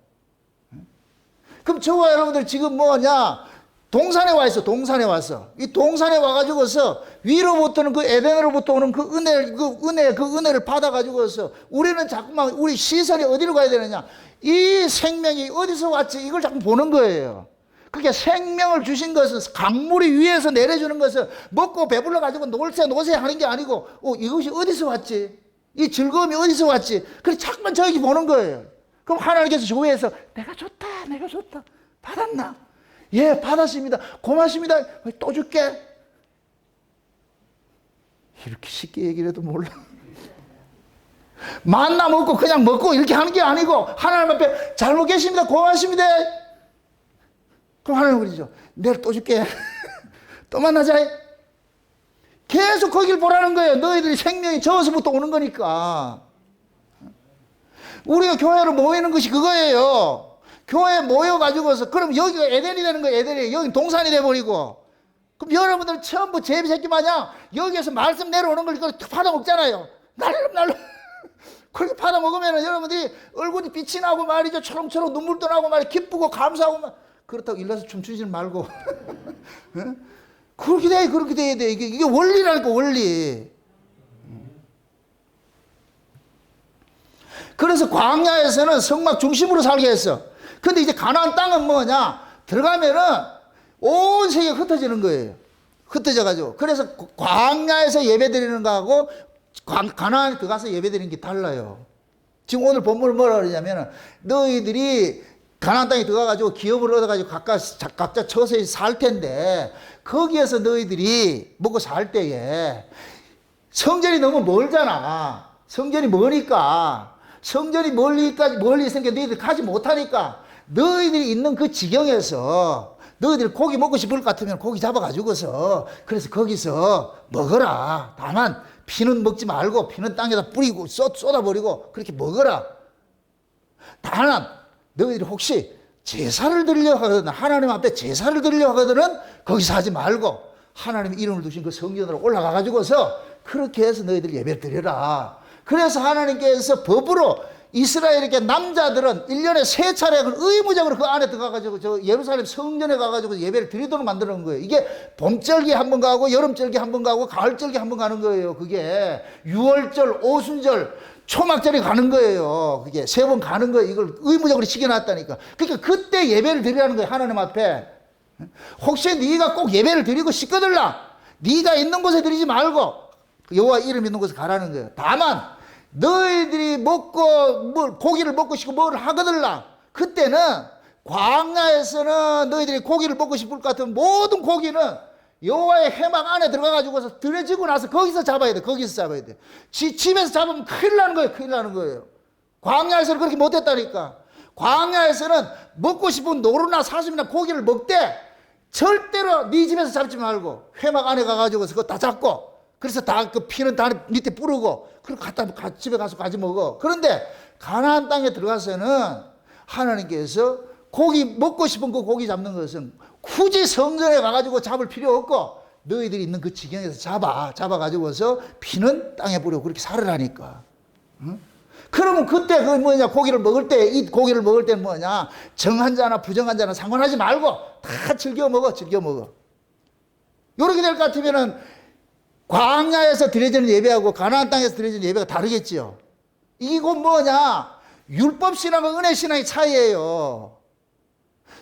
그럼 저와 여러분들 지금 뭐냐? 동산에 와 있어. 동산에 와서. 이 동산에 와가지고서 위로부터는 그 에덴으로부터 오는 그 은혜를 받아가지고서 우리는 자꾸만 우리 시선이 어디로 가야 되느냐? 이 생명이 어디서 왔지? 이걸 자꾸 보는 거예요. 그게 생명을 주신 것은 강물이 위에서 내려주는 것은 먹고 배불러 가지고 노세 하는 게 아니고 이것이 어디서 왔지? 이 즐거움이 어디서 왔지? 그래서 자꾸만 저기 보는 거예요. 그럼 하나님께서 조회해서 내가 줬다 받았나? 예, 받았습니다. 고맙습니다. 또 줄게. 이렇게 쉽게 얘기를 해도 몰라. 만나 먹고 그냥 먹고 이렇게 하는 게 아니고 하나님 앞에 잘 먹겠습니다. 고맙습니다. 그럼 하나님 그러죠. 내일 또 줄게. 또 만나자. 계속 거길 보라는 거예요. 너희들이 생명이 저어서부터 오는 거니까. 우리가 교회로 모이는 것이 그거예요. 교회에 모여가지고서 그럼 여기가 에덴이 되는 거예요. 에덴이. 여기 동산이 돼버리고. 그럼 여러분들 전부 제비새끼 마냥 여기에서 말씀 내려오는 걸 이거 받아먹잖아요. 날름 그렇게 받아먹으면 여러분들이 얼굴이 빛이 나고 말이죠. 초롱초롱 눈물도 나고 말이죠. 기쁘고 감사하고 말. 그렇다고 일러서 춤추지 말고. 그렇게 돼야 돼. 이게 원리라니까, 원리. 그래서 광야에서는 성막 중심으로 살게 했어. 근데 이제 가나안 땅은 뭐냐? 들어가면은 온 세계가 흩어지는 거예요. 흩어져가지고. 그래서 광야에서 예배 드리는 거하고 가나안에 들어가서 예배 드리는 게 달라요. 지금 오늘 본문을 뭐라 그러냐면 너희들이 가나안 땅에 들어가가지고 기업을 얻어가지고 각자 처서히 살 텐데 거기에서 너희들이 먹고 살 때에 성전이 너무 멀잖아. 성전이 머니까 성전이 멀리 있으니까 너희들이 가지 못하니까 너희들이 있는 그 지경에서 너희들이 고기 먹고 싶을 것 같으면 고기 잡아가지고서 그래서 거기서 먹어라. 다만 피는 먹지 말고 피는 땅에다 뿌리고 쏟아버리고 그렇게 먹어라. 다만 너희들이 혹시 제사를 드리려 하거든 하나님 앞에 제사를 드리려 하거든은 거기서 하지 말고 하나님 이름을 두신 그 성전으로 올라가 가지고서 그렇게 해서 너희들 예배를 드려라. 그래서 하나님께서 법으로 이스라엘에게 남자들은 1년에 3차례 의무적으로 그 안에 들어가가지고 저 예루살렘 성전에 가가지고 예배를 드리도록 만들어 놓은 거예요. 이게 봄절기 한 번 가고 여름절기 한 번 가고 가을절기 한 번 가는 거예요. 그게 6월절, 오순절, 초막절에 가는 거예요. 그게 3번 가는 거예요. 이걸 의무적으로 시켜놨다니까. 그러니까 그때 예배를 드리라는 거예요. 하나님 앞에. 혹시 네가 꼭 예배를 드리고 싶거들라 네가 있는 곳에 드리지 말고 여호와 이름 있는 곳에 가라는 거예요. 다만 너희들이 고기를 먹고 싶고 뭘 하거들라 그때는 광야에서는 너희들이 고기를 먹고 싶을 것 같으면 모든 고기는 여호와의 회막 안에 들어가가지고서 들여지고 나서 거기서 잡아야 돼. 거기서 잡아야 돼. 집에서 잡으면 큰일 나는 거예요. 큰일 나는 거예요. 광야에서는 그렇게 못했다니까. 광야에서는 먹고 싶은 노루나 사슴이나 고기를 먹되 절대로 네 집에서 잡지 말고 회막 안에 가가지고서 그거 다 잡고 그래서 다 그 피는 다 밑에 뿌르고 그리고 집에 가서 가지 먹어. 그런데 가나안 땅에 들어가서는 하나님께서 고기 먹고 싶은 그 고기 잡는 것은 굳이 성전에 가가지고 잡을 필요 없고 너희들이 있는 그 지경에서 잡아가지고서 피는 땅에 뿌리고 그렇게 살으라니까. 응? 그러면 그때 그 뭐냐 고기를 먹을 때 이 고기를 먹을 때는 뭐냐 정한 자나 부정한 자나 상관하지 말고 다 즐겨 먹어. 요렇게 될 것 같으면은 광야에서 드려지는 예배하고 가나안 땅에서 드려지는 예배가 다르겠지요. 이건 뭐냐 율법신앙과 은혜신앙의 차이예요.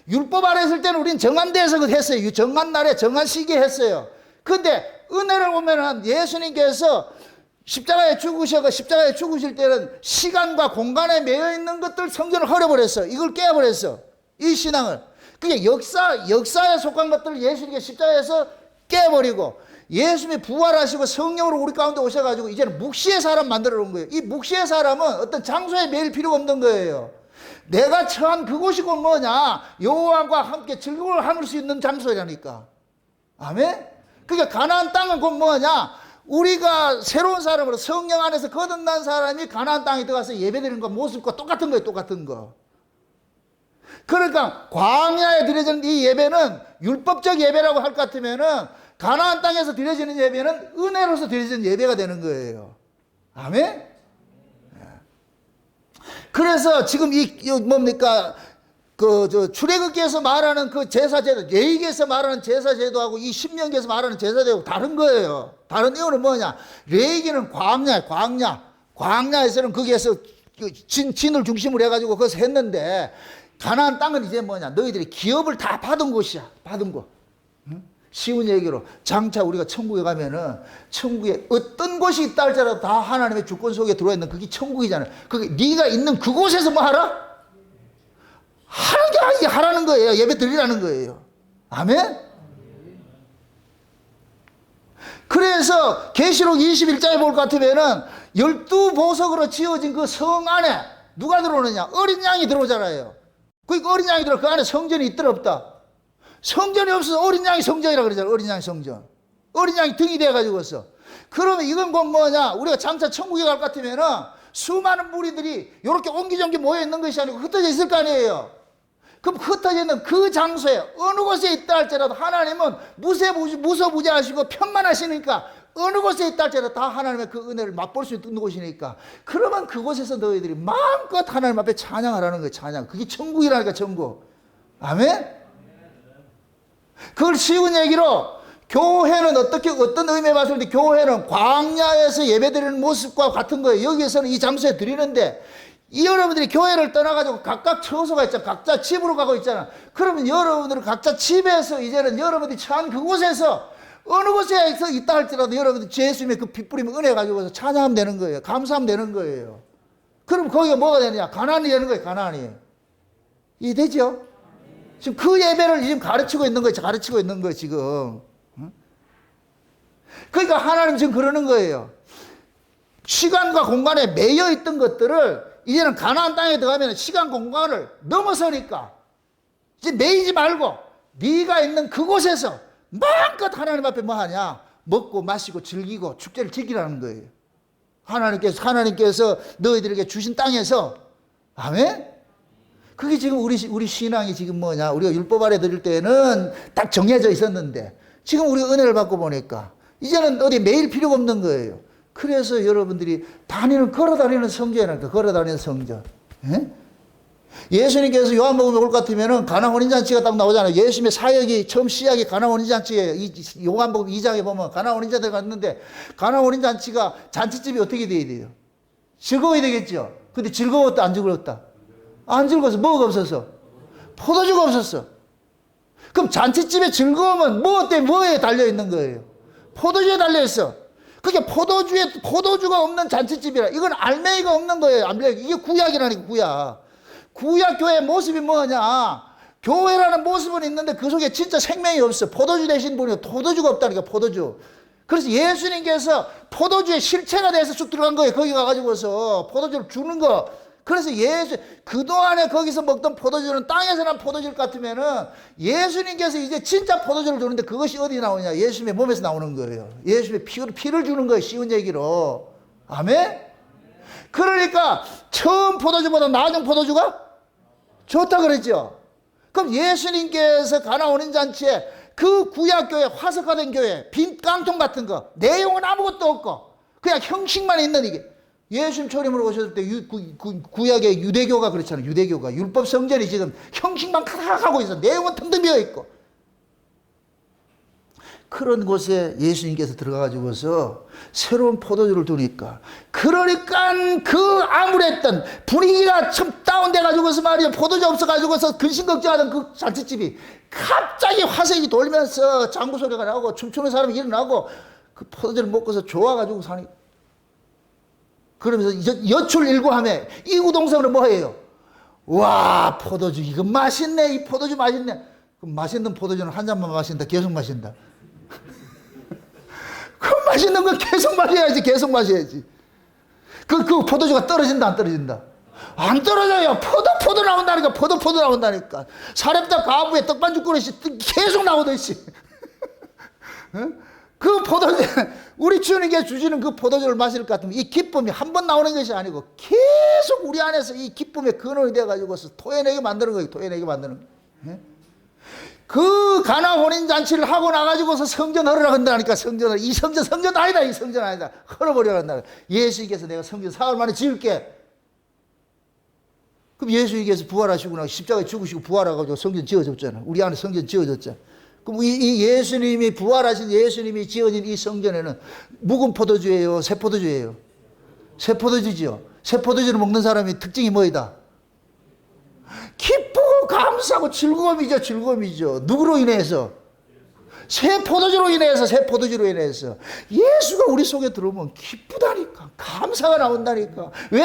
율법 아래 있을 때는 우리는 정한 데에서 했어요. 정한 날에 정한 시기에 했어요. 근데 은혜를 보면은 예수님께서 십자가에 죽으실 때는 시간과 공간에 매여 있는 것들 성전을 헐어버렸어. 이걸 깨버렸어. 이 신앙을. 그게 역사에 속한 것들을 예수님께서 십자가에서 깨버리고 예수님이 부활하시고 성령으로 우리 가운데 오셔가지고 이제는 묵시의 사람 만들어 놓은 거예요. 이 묵시의 사람은 어떤 장소에 매일 필요가 없는 거예요. 내가 처한 그곳이고 뭐냐 여호와와 함께 즐거움을 나눌 수 있는 장소라니까. 아멘. 그러니까 가나안 땅은 곧 뭐냐 우리가 새로운 사람으로 성령 안에서 거듭난 사람이 가나안 땅에 들어가서 예배드리는 거 모습과 똑같은 거예요. 똑같은 거. 그러니까 광야에 드려지는 이 예배는 율법적 예배라고 할 것 같으면은 가나안 땅에서 드려지는 예배는 은혜로서 드려지는 예배가 되는 거예요. 아멘. 그래서 지금 이 뭡니까 출애굽기에서 말하는 그 제사제도, 레위기에서 말하는 제사제도하고 이 신명기에서 말하는 제사제도 다른 거예요. 다른 이유는 뭐냐? 레위기는 광야에서는 거기에서 진을 중심으로 해가지고 거기서 했는데 가나안 땅은 이제 뭐냐? 너희들이 기업을 다 받은 곳이야. 받은 곳. 응? 쉬운 얘기로 장차 우리가 천국에 가면은 천국에 어떤 곳이 있다 할지라도 다 하나님의 주권 속에 들어와 있는 그게 천국이잖아요. 그게 네가 있는 그곳에서 뭐 하라? 하는 게 아니지. 하라는 거예요. 예배 드리라는 거예요. 아멘? 그래서 계시록 21장에 볼 것 같으면은 12보석으로 지어진 그 성 안에 누가 들어오느냐? 어린 양이 들어오잖아요. 그 어린 양이 들어. 그 안에 성전이 있더라 없다? 성전이 없어서 어린 양이 성전이라고 그러잖아요. 어린 양이 성전. 어린 양이 등이 돼가지고서. 그러면 이건 뭐냐? 우리가 장차 천국에 갈 것 같으면은 수많은 무리들이 이렇게 옹기종기 모여 있는 것이 아니고 흩어져 있을 거 아니에요. 그럼 흩어져 있는 그 장소에 어느 곳에 있다 할지라도 하나님은 무소부재하시고 편만하시니까 어느 곳에 있다 할지라도 다 하나님의 그 은혜를 맛볼 수 있는 곳이니까 그러면 그곳에서 너희들이 마음껏 하나님 앞에 찬양하라는 거예요. 찬양. 그게 천국이라니까 천국. 아멘? 그걸 쉬운 얘기로 교회는 어떤 의미에 봤을 때 교회는 광야에서 예배드리는 모습과 같은 거예요. 여기에서는 이 장소에 드리는데 이 여러분들이 교회를 떠나가지고 각각 처소가 있잖아. 각자 집으로 가고 있잖아. 그러면 여러분들은 각자 집에서 이제는 여러분들이 처한 그곳에서 어느 곳에서 있다 할지라도 여러분들 예수님의 그 핏부림 은혜 가지고서 찬양하면 되는 거예요. 감사하면 되는 거예요. 그럼 거기가 뭐가 되느냐? 가나안이 되는 거예요. 가나안이. 이해되죠? 지금 그 예배를 지금 가르치고 있는 거예요. 가르치고 있는 거예요. 지금. 그러니까 하나님 지금 그러는 거예요. 시간과 공간에 매여 있던 것들을 이제는 가나안 땅에 들어가면 시간 공간을 넘어서니까 이제 매이지 말고 네가 있는 그곳에서 마음껏 하나님 앞에 뭐 하냐? 먹고 마시고 즐기고 축제를 즐기라는 거예요. 하나님께서 너희들에게 주신 땅에서. 아멘? 그게 지금 우리 신앙이 지금 뭐냐? 우리가 율법 아래 드릴 때는 딱 정해져 있었는데 지금 우리가 은혜를 받고 보니까 이제는 어디 매일 필요가 없는 거예요. 그래서 여러분들이 걸어 다니는 성전이랄까. 걸어 다니는 성전. 예? 예수님께서 요한복음에 올 것 같으면은 가나 혼인잔치가 딱 나오잖아요. 예수님의 사역이 처음 시작이 가나 혼인잔치예요. 요한복음 2장에 보면 가나 혼인잔치가 갔는데 가나 혼인잔치가 잔치집이 어떻게 돼야 돼요? 즐거워야 되겠죠. 근데 즐거웠다 안 즐거웠다? 안 즐거워서 뭐가 없었어? 포도주가 없었어. 그럼 잔치집의 즐거움은 뭐에 달려 있는 거예요? 포도주에 달려 있어. 그게 포도주가 없는 잔치집이라. 이건 알맹이가 없는 거예요. 알맹이. 이게 구약이라니까, 구약. 구약 교회의 모습이 뭐냐? 교회라는 모습은 있는데 그 속에 진짜 생명이 없어. 포도주 되신 분이 포도주가 없다니까, 포도주. 그래서 예수님께서 포도주의 실체가 돼서 쭉 들어간 거예요. 거기 가가지고서 포도주를 주는 거. 그래서 그동안에 거기서 먹던 포도주는 땅에서 난 포도주 같으면은 예수님께서 이제 진짜 포도주를 주는데 그것이 어디 나오냐? 예수님의 몸에서 나오는 거예요. 예수님의 피를 주는 거예요. 쉬운 얘기로. 아멘? 그러니까 처음 포도주보다 나중 포도주가 좋다 그랬죠. 그럼 예수님께서 가나 혼인잔치에 그 구약교회, 화석화된 교회, 빈 깡통 같은 거, 내용은 아무것도 없고 그냥 형식만 있는 이게. 예수님 초림으로 오셨을 때 구약의 유대교가 그렇잖아요. 유대교가. 율법 성전이 지금 형식만 가득하고 있어. 내용은 텅텅 비어 있고. 그런 곳에 예수님께서 들어가가지고서 새로운 포도주를 두니까. 그러니까 그 암울했던 분위기가 참 다운돼가지고서 말이야. 포도주 없어가지고서 근심 걱정하던 그 잔치집이 갑자기 화색이 돌면서 장구 소리가 나고 춤추는 사람이 일어나고 그 포도주를 먹고서 좋아가지고 사니. 그러면서 여출 일구하며 이구동성으로 뭐예요? 와, 포도주 이거 맛있네. 이 포도주 맛있네. 그럼 맛있는 포도주는 한 잔만 마신다. 계속 마신다. 그 맛있는 거 계속 마셔야지. 계속 마셔야지. 그 포도주가 떨어진다 안 떨어진다? 안 떨어져요. 포도 나온다니까. 포도 나온다니까. 사렙다 가부에 떡반죽 그릇이 계속 나오듯이. 그 포도주, 우리 주님께 주시는 그 포도주를 마실 것 같으면 이 기쁨이 한 번 나오는 것이 아니고 계속 우리 안에서 이 기쁨의 근원이 되어가지고서 토해내게 만드는 거예요. 토해내게 만드는 거예요. 그 가나 혼인잔치를 하고 나가지고서 성전 헐으라 한다니까. 성전 아니다. 이 성전 아니다. 헐어버리라 한다. 예수님께서 내가 성전 사흘 만에 지을게. 그럼 예수님께서 부활하시고 나서 십자가에 죽으시고 부활하셔가지고 성전 지어졌잖아. 우리 안에 성전 지어졌잖아. 그럼 이 예수님이 부활하신 예수님이 지어진 이 성전에는 묵은 포도주예요? 새 포도주예요? 새 포도주죠. 새 포도주를 먹는 사람이 특징이 뭐이다? 기쁘고 감사하고 즐거움이죠. 즐거움이죠. 누구로 인해서? 새 포도주로 인해서, 새 포도주로 인해서. 예수가 우리 속에 들어오면 기쁘다니까. 감사가 나온다니까. 왜?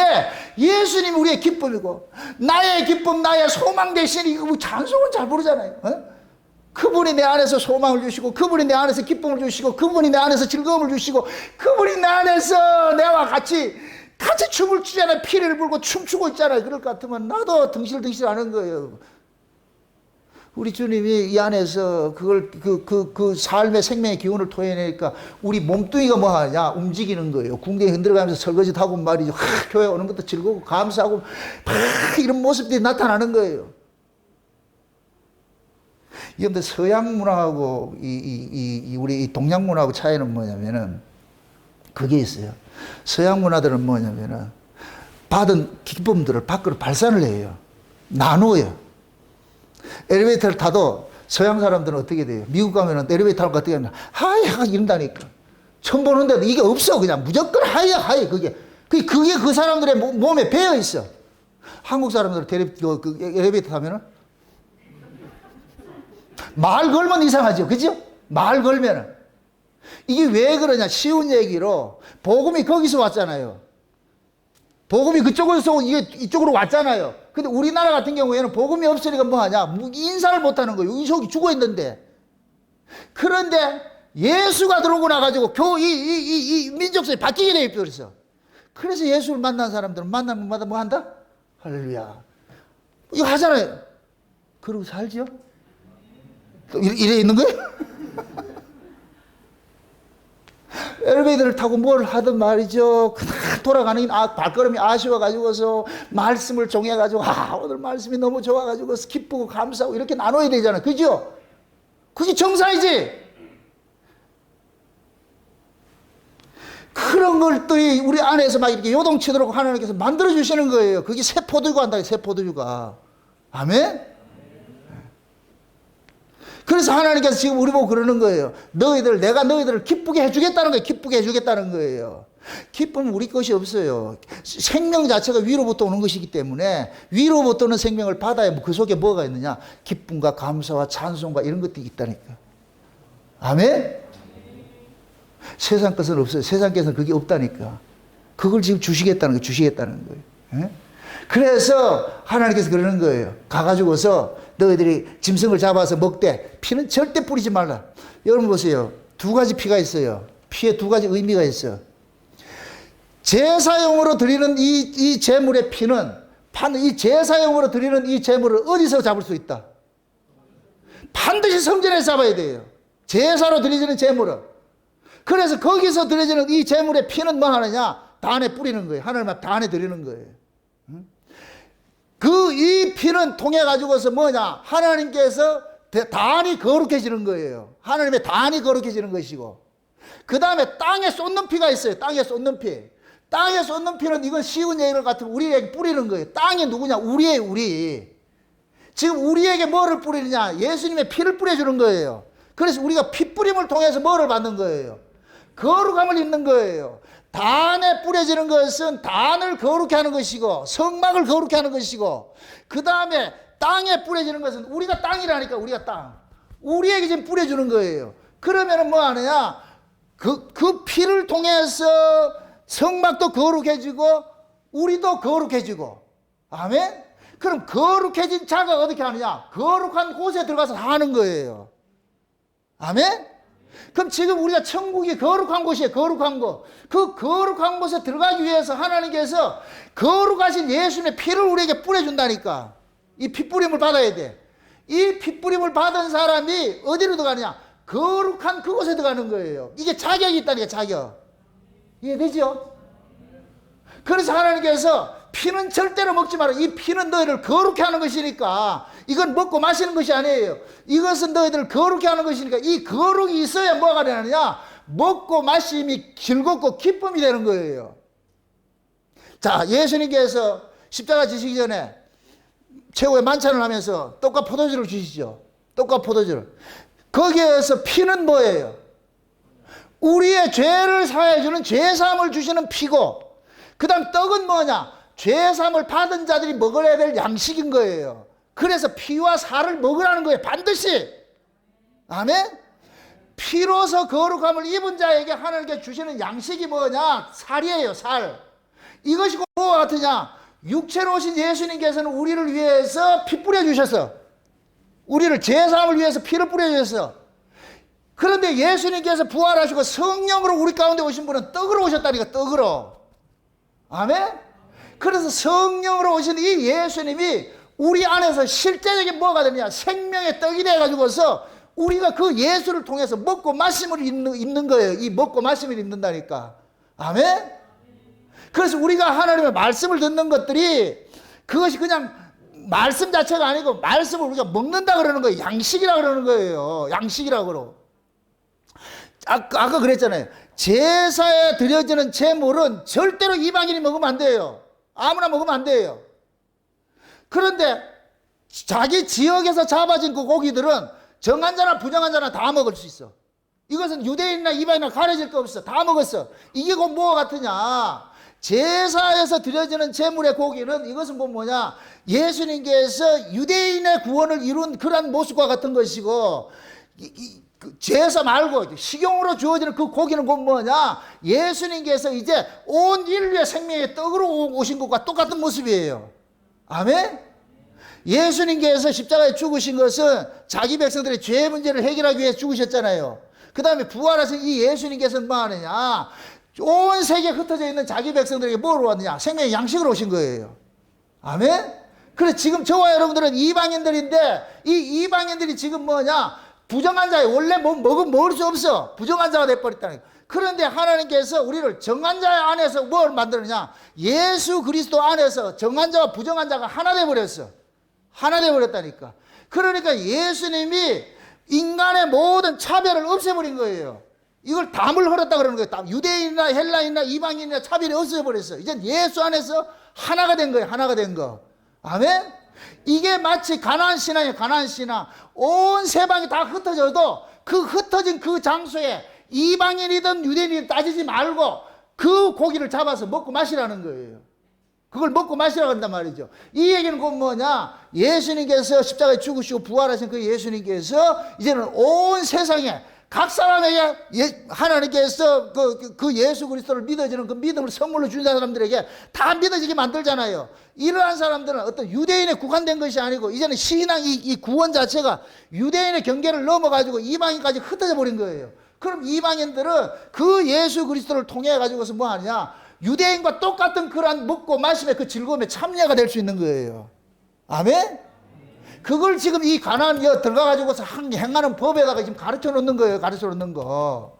예수님이 우리의 기쁨이고, 나의 기쁨, 나의 소망 대신 이거 뭐 찬송은 잘 부르잖아요. 그분이 내 안에서 소망을 주시고, 그분이 내 안에서 기쁨을 주시고, 그분이 내 안에서 즐거움을 주시고, 그분이 내 안에서 내와 같이 춤을 추잖아요. 피를 불고 춤추고 있잖아요. 그럴 것 같으면 나도 덩실덩실 하는 거예요. 우리 주님이 이 안에서 그걸 그 삶의 생명의 기운을 토해내니까 우리 몸뚱이가 뭐 하냐? 움직이는 거예요. 궁뎅이 흔들어가면서 설거지도 하고 말이죠. 교회 오는 것도 즐겁고 감사하고 이런 모습들이 나타나는 거예요. 그런데 서양 문화하고 우리 동양 문화하고 차이는 뭐냐면은 그게 있어요. 서양 문화들은 뭐냐면은 받은 기쁨들을 밖으로 발산을 해요. 나누어요. 엘리베이터를 타도 서양 사람들은 어떻게 돼요? 미국 가면은 엘리베이터 타고 어떻게 하냐? 하야 이런다니까. 처음 보는데도 이게 없어. 그냥 무조건 하야 그게 그 사람들의 몸에 배어 있어. 한국 사람들은 엘리베이터 타면은 말 걸면 이상하죠. 그죠? 말 걸면은. 이게 왜 그러냐? 쉬운 얘기로 복음이 거기서 왔잖아요. 복음이 그쪽에서 이쪽으로 왔잖아요. 근데 우리나라 같은 경우에는 복음이 없으니까 뭐 하냐? 인사를 못 하는 거예요. 이 속이 죽어 있는데. 그런데 예수가 들어오고 나가지고 이 민족성이 바뀌게 돼 있어. 그래서 예수를 만난 사람들은 만난 곳마다 뭐 한다? 할렐루야. 이거 하잖아요. 그러고 살죠? 또 이래 있는 거예요? 엘리베이터를 타고 뭘 하든 말이죠. 그냥 돌아가는 발걸음이 아쉬워가지고서 말씀을 정해가지고 오늘 말씀이 너무 좋아가지고 기쁘고 감사하고 이렇게 나눠야 되잖아요. 그죠? 그게 정상이지. 그런 걸 또 우리 안에서 막 이렇게 요동치도록 하나님께서 만들어주시는 거예요. 그게 새 포도주가 한다. 새 포도주가. 아멘? 그래서 하나님께서 지금 우리 보고 그러는 거예요. 내가 너희들을 기쁘게 해주겠다는 거예요. 기쁘게 해주겠다는 거예요. 기쁨은 우리 것이 없어요. 생명 자체가 위로부터 오는 것이기 때문에 위로부터 오는 생명을 받아야 그 속에 뭐가 있느냐? 기쁨과 감사와 찬송과 이런 것들이 있다니까. 아멘? 세상 것은 없어요. 세상 것은 그게 없다니까. 그걸 지금 주시겠다는 거예요. 그래서 하나님께서 그러는 거예요. 가가지고서 너희들이 짐승을 잡아서 먹되 피는 절대 뿌리지 말라. 여러분 보세요. 두 가지 피가 있어요. 피에 두 가지 의미가 있어요. 제사용으로 드리는 이 제물의 피는 이 제사용으로 드리는 이 제물을 어디서 잡을 수 있다? 반드시 성전에서 잡아야 돼요. 제사로 드리는 제물은. 그래서 거기서 드려지는 이 제물의 피는 뭐 하느냐? 단에 뿌리는 거예요. 하나님 앞 단에 드리는 거예요. 이 피는 통해 가지고서 뭐냐? 하나님께서 단이 거룩해지는 거예요. 하나님의 단이 거룩해지는 것이고, 그 다음에 땅에 쏟는 피가 있어요. 땅에 쏟는 피. 땅에 쏟는 피는 이건 쉬운 얘기를 같으면 우리에게 뿌리는 거예요. 땅이 누구냐? 우리예요, 우리. 지금 우리에게 뭐를 뿌리느냐? 예수님의 피를 뿌려주는 거예요. 그래서 우리가 피 뿌림을 통해서 뭐를 받는 거예요? 거룩함을 입는 거예요. 단에 뿌려지는 것은 단을 거룩히 하는 것이고 성막을 거룩히 하는 것이고, 그 다음에 땅에 뿌려지는 것은 우리가 땅이라니까. 우리가 땅. 우리에게 지금 뿌려주는 거예요. 그러면은 뭐 하느냐? 그 피를 통해서 성막도 거룩해지고 우리도 거룩해지고. 아멘? 그럼 거룩해진 자가 어떻게 하느냐? 거룩한 곳에 들어가서 하는 거예요. 아멘? 그럼 지금 우리가 천국이 거룩한 곳이에요. 거룩한 곳. 그 거룩한 곳에 들어가기 위해서 하나님께서 거룩하신 예수님의 피를 우리에게 뿌려준다니까. 이 피뿌림을 받아야 돼. 이 피뿌림을 받은 사람이 어디로 들어가느냐? 거룩한 그곳에 들어가는 거예요. 이게 자격이 있다니까, 자격. 이해되죠? 그래서 하나님께서 피는 절대로 먹지 마라. 이 피는 너희를 거룩해 하는 것이니까. 이건 먹고 마시는 것이 아니에요. 이것은 너희들을 거룩해 하는 것이니까. 이 거룩이 있어야 뭐가 되느냐? 먹고 마심이 즐겁고 기쁨이 되는 거예요. 자, 예수님께서 십자가 지시기 전에 최후의 만찬을 하면서 떡과 포도주를 주시죠. 떡과 포도주를. 거기에서 피는 뭐예요? 우리의 죄를 사해주는 죄사함을 주시는 피고, 그 다음 떡은 뭐냐? 죄사함을 받은 자들이 먹어야 될 양식인 거예요. 그래서 피와 살을 먹으라는 거예요. 반드시. 아멘? 피로서 거룩함을 입은 자에게 하나님께 주시는 양식이 뭐냐? 살이에요, 살. 이것이 뭐와 같으냐? 육체로 오신 예수님께서는 우리를 위해서 피 뿌려주셨어. 우리를 제사함을 위해서 피를 뿌려주셨어. 그런데 예수님께서 부활하시고 성령으로 우리 가운데 오신 분은 떡으로 오셨다니까, 떡으로. 아멘? 그래서 성령으로 오신 이 예수님이 우리 안에서 실제적인 뭐가 되느냐? 생명의 떡이 돼가지고서 우리가 그 예수를 통해서 먹고 마심을 입는 거예요. 이 먹고 마심을 입는다니까. 아멘? 그래서 우리가 하나님의 말씀을 듣는 것들이 그것이 그냥 말씀 자체가 아니고 말씀을 우리가 먹는다 그러는 거예요. 양식이라 그러는 거예요. 양식이라 그러. 아까 그랬잖아요. 제사에 드려지는 제물은 절대로 이방인이 먹으면 안 돼요. 아무나 먹으면 안 돼요. 그런데 자기 지역에서 잡아진 그 고기들은 정한 자나 부정한 자나 다 먹을 수 있어. 이것은 유대인이나 이방인이나 가려질 거 없어. 다 먹었어. 이게 곧 뭐와 같으냐? 제사에서 드려지는 제물의 고기는 이것은 곧 뭐냐? 예수님께서 유대인의 구원을 이룬 그런 모습과 같은 것이고, 그 제사 말고 식용으로 주어지는 그 고기는 곧 뭐냐? 예수님께서 이제 온 인류의 생명의 떡으로 오신 것과 똑같은 모습이에요. 아멘? 예수님께서 십자가에 죽으신 것은 자기 백성들의 죄 문제를 해결하기 위해 죽으셨잖아요. 그 다음에 부활하신 이 예수님께서는 뭐 하느냐? 온 세계에 흩어져 있는 자기 백성들에게 뭐로 왔느냐? 생명의 양식으로 오신 거예요. 아멘? 그래서 지금 저와 여러분들은 이방인들인데, 이 이방인들이 지금 뭐냐? 부정한 자예요. 원래 먹으면 먹을 수 없어. 부정한 자가 돼버렸다는 거예요. 그런데 하나님께서 우리를 정한 자 안에서 뭘 만드느냐? 예수 그리스도 안에서 정한 자와 부정한 자가 하나 돼버렸어. 하나 돼버렸다니까. 그러니까 예수님이 인간의 모든 차별을 없애버린 거예요. 이걸 담을 헐었다 그러는 거예요. 유대인이나 헬라인이나 이방인이나 차별이 없어버렸어. 이제 예수 안에서 하나가 된 거예요. 하나가 된 거. 아멘? 이게 마치 가나안 신앙이에요. 가나안 신앙. 온 세방이 다 흩어져도 그 흩어진 그 장소에 이방인이든 유대인이든 따지지 말고 그 고기를 잡아서 먹고 마시라는 거예요. 그걸 먹고 마시라고 한단 말이죠. 이 얘기는 곧 뭐냐? 예수님께서 십자가에 죽으시고 부활하신 그 예수님께서 이제는 온 세상에 각 사람에게 하나님께서 그 예수 그리스도를 믿어지는 그 믿음을 선물로 주는 사람들에게 다 믿어지게 만들잖아요. 이러한 사람들은 어떤 유대인에 국한된 것이 아니고 이제는 신앙 이 구원 자체가 유대인의 경계를 넘어가지고 이방인까지 흩어져 버린 거예요. 그럼 이방인들은 그 예수 그리스도를 통해 가지고서 뭐 하느냐? 유대인과 똑같은 그러한 먹고 마심의 그 즐거움에 참여가 될 수 있는 거예요. 아멘? 그걸 지금 이 가나안 들어가 가지고서 행하는 법에다가 지금 가르쳐 놓는 거예요. 가르쳐 놓는 거.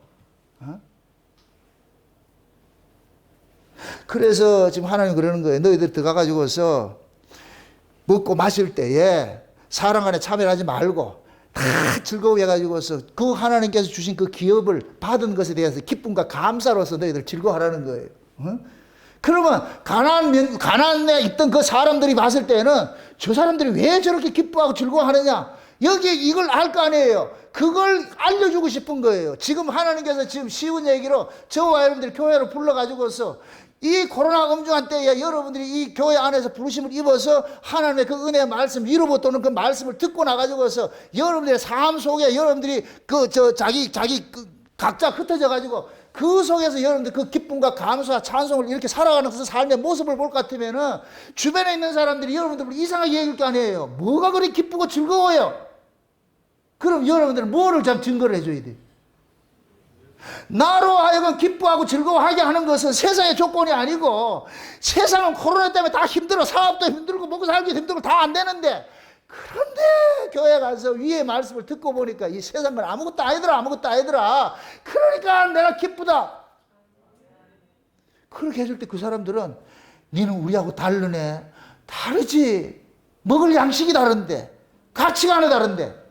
그래서 지금 하나님 그러는 거예요. 너희들 들어가 가지고서 먹고 마실 때에 사람 간에 차별하지 말고 다 즐거워해 가지고서 그 하나님께서 주신 그 기업을 받은 것에 대해서 기쁨과 감사로서 너희들 즐거워하라는 거예요. 그러면 가나안에 있던 그 사람들이 봤을 때는 저 사람들이 왜 저렇게 기뻐하고 즐거워하느냐? 여기 이걸 알 거 아니에요. 그걸 알려주고 싶은 거예요. 지금 하나님께서 지금 쉬운 얘기로 저와 여러분들 교회로 불러가지고서 이 코로나 엄중한 때에 여러분들이 이 교회 안에서 부르심을 입어서 하나님의 그 은혜의 말씀, 위로부터 오는 그 말씀을 듣고 나가지고서 여러분들의 삶 속에 여러분들이 각자 흩어져 가지고 그 속에서 여러분들 그 기쁨과 감사와 찬송을 이렇게 살아가는 그 삶의 모습을 볼 것 같으면은 주변에 있는 사람들이 여러분들을 이상하게 얘기할 거 아니에요. 뭐가 그리 기쁘고 즐거워요? 그럼 여러분들은 뭐를 참 증거를 해줘야 돼? 나로 하여금 기뻐하고 즐거워하게 하는 것은 세상의 조건이 아니고, 세상은 코로나 때문에 다 힘들어. 사업도 힘들고 먹고 살기도 힘들고 다 안 되는데, 그런데 교회 가서 위의 말씀을 듣고 보니까 이 세상은 아무것도 아니더라. 아무것도 아니더라. 그러니까 내가 기쁘다. 그렇게 해줄 때 그 사람들은 니는 우리하고 다르네. 다르지. 먹을 양식이 다른데, 가치관이 다른데.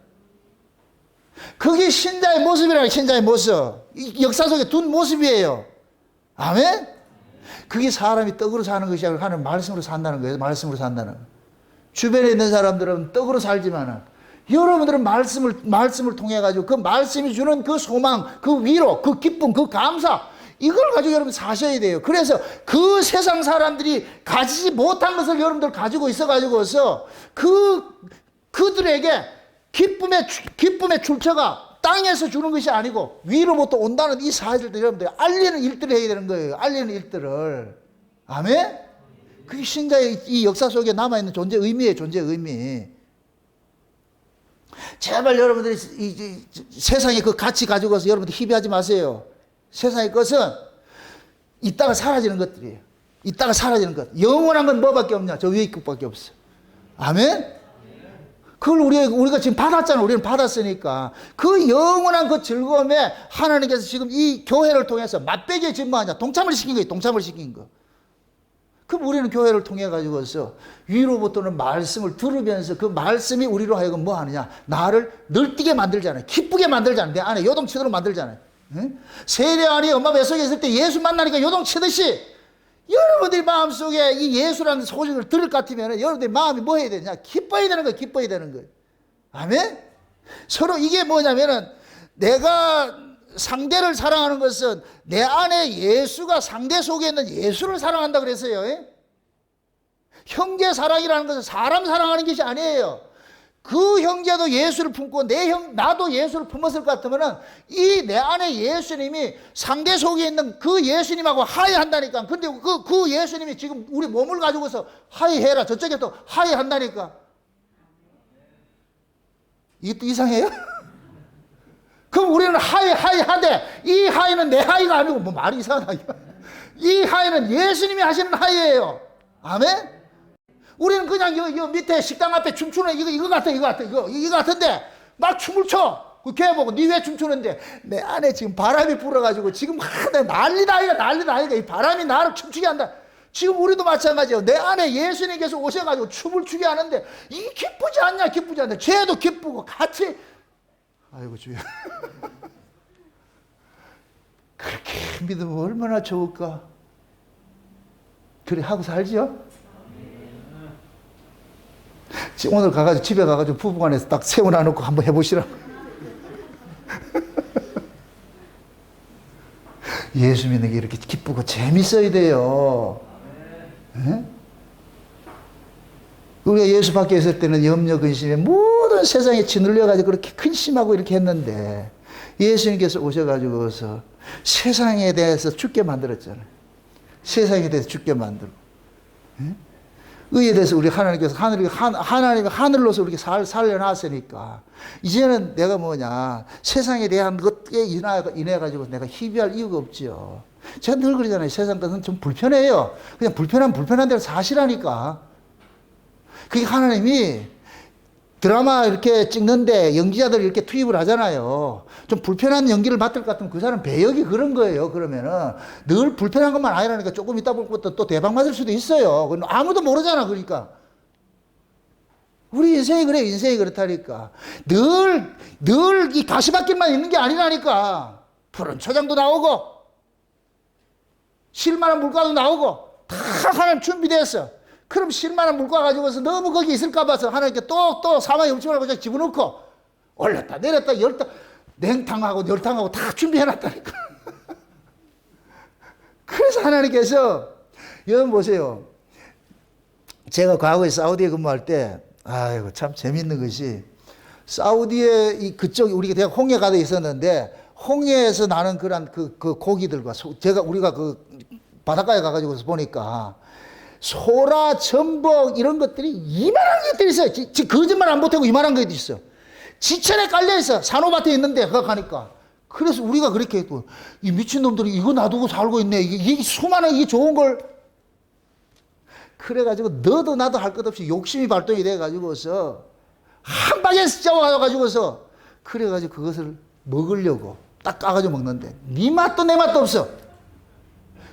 그게 신자의 모습이라는 신자의 모습. 역사 속에 둔 모습이에요. 아멘? 그게 사람이 떡으로 사는 것이 아니라 하나님 말씀으로 산다는 거예요. 말씀으로 산다는 거예요. 주변에 있는 사람들은 떡으로 살지만 여러분들은 말씀을 통해 가지고 그 말씀이 주는 그 소망, 그 위로, 그 기쁨, 그 감사, 이걸 가지고 여러분 사셔야 돼요. 그래서 그 세상 사람들이 가지지 못한 것을 여러분들 가지고 있어가지고서 그들에게 기쁨의 출처가 땅에서 주는 것이 아니고 위로부터 온다는 이 사실들 여러분들 알리는 일들을 해야 되는 거예요. 알리는 일들을. 아멘? 그게 신자의 이 역사 속에 남아있는 존재 의미예요. 존재 의미. 제발 여러분들이 세상의 그 가치 가지고서 여러분들 희비하지 마세요. 세상의 것은 이따가 사라지는 것들이에요. 이따가 사라지는 것. 영원한 건 뭐밖에 없냐? 저 위에 것밖에 없어. 아멘? 그걸 우리가 지금 받았잖아. 우리는 받았으니까. 그 영원한 그 즐거움에 하나님께서 지금 이 교회를 통해서 맛배기에 지금 뭐하냐? 동참을 시킨 거예요. 동참을 시킨 거. 그럼 우리는 교회를 통해 가지고서 위로부터는 말씀을 들으면서 그 말씀이 우리로 하여금 뭐 하느냐? 나를 늘뛰게 만들잖아요. 기쁘게 만들잖아요. 내 안에 요동치도록 만들잖아요. 응? 세례 안에 엄마 뱃속에 있을 때 예수 만나니까 요동치듯이 여러분들이 마음속에 이 예수라는 소식을 들을 것 같으면 여러분들이 마음이 뭐 해야 되냐? 기뻐야 되는 거예요. 기뻐야 되는 거예요. 아멘? 서로 이게 뭐냐면은 내가 상대를 사랑하는 것은 내 안에 예수가 상대 속에 있는 예수를 사랑한다 그랬어요. 형제 사랑이라는 것은 사람 사랑하는 것이 아니에요. 그 형제도 예수를 품고 나도 예수를 품었을 것 같으면은 이 내 안에 예수님이 상대 속에 있는 그 예수님하고 화해한다니까. 근데 그 예수님이 지금 우리 몸을 가지고서 화해해라. 저쪽에 또 화해한다니까. 이게 또 이상해요? 그럼 우리는 하이하되 이 하이는 내 하이가 아니고 뭐 말이 이상하다. 이 하이는 예수님이 하시는 하이예요. 아멘? 우리는 그냥 요 밑에 식당 앞에 춤추는 이거 같은데 막 춤을 춰. 그 걔 보고 니 왜 춤추는데 내 안에 지금 바람이 불어가지고 지금 난리다. 이 바람이 나를 춤추게 한다. 지금 우리도 마찬가지예요. 내 안에 예수님께서 오셔가지고 춤을 추게 하는데 이게 기쁘지 않냐? 기쁘지 않냐? 쟤도 기쁘고 같이 아이고 주여. 그렇게 믿으면 얼마나 좋을까? 그래 하고 살죠? 오늘 가가지고 집에 가가지고 부부간에서 딱 세워놔놓고 한번 해보시라고. 예수 믿는 게 이렇게 기쁘고 재밌어야 돼요. 네? 우리가 예수 밖에 있을 때는 염려, 근심에 모든 세상에 짓눌려가지고 그렇게 근심하고 이렇게 했는데 예수님께서 오셔가지고서 세상에 대해서 죽게 만들었잖아요. 세상에 대해서 죽게 만들고. 네? 의에 대해서 우리 하나님께서 하나님이 하늘로서 우리게 살려놨으니까 이제는 내가 뭐냐 세상에 대한 것에 인해가지고 내가 희비할 이유가 없지요. 제가 늘 그러잖아요. 세상 것은 좀 불편해요. 그냥 불편한 대로 사시라니까. 그게 하나님이 드라마 이렇게 찍는데 연기자들 이렇게 투입을 하잖아요. 좀 불편한 연기를 맡을 것 같으면 그 사람 배역이 그런 거예요. 그러면은 늘 불편한 것만 아니라니까 조금 있다 보면 또 대박 맞을 수도 있어요. 아무도 모르잖아. 그러니까. 우리 인생이 그래. 인생이 그렇다니까. 늘 이 가시밭길만 있는 게 아니라니까. 푸른 초장도 나오고 실만한 물가도 나오고 다 하나님 준비됐어. 그럼 실만한 물가 가지고서 너무 거기 있을까 봐서 하나님께 또 사망의 음침을 그냥 집어넣고 올렸다 내렸다 열다 냉탕하고 열탕하고 다 준비해놨다니까. 그래서 하나님께서 여러분 보세요. 제가 과거에 사우디에 근무할 때 아이고 참 재밌는 것이 사우디에 그쪽 우리가 홍해 가도 있었는데 홍해에서 나는 그런 그 고기들과 우리가 그 바닷가에 가가지고 보니까 소라, 전복 이런 것들이 이만한 것들이 있어요. 거짓말 안 보태고 이만한 것들이 있어. 지천에 깔려있어. 산호밭에 있는데 그거 가니까. 그래서 우리가 그렇게 했고 이 미친놈들이 이거 놔두고 살고 있네. 이게 수많은 이게 좋은 걸. 그래가지고 너도 나도 할 것 없이 욕심이 발동이 돼가지고서 한 방에 잡아가지고서 그래가지고 그것을 먹으려고 딱 까가지고 먹는데 네 맛도 내 맛도 없어.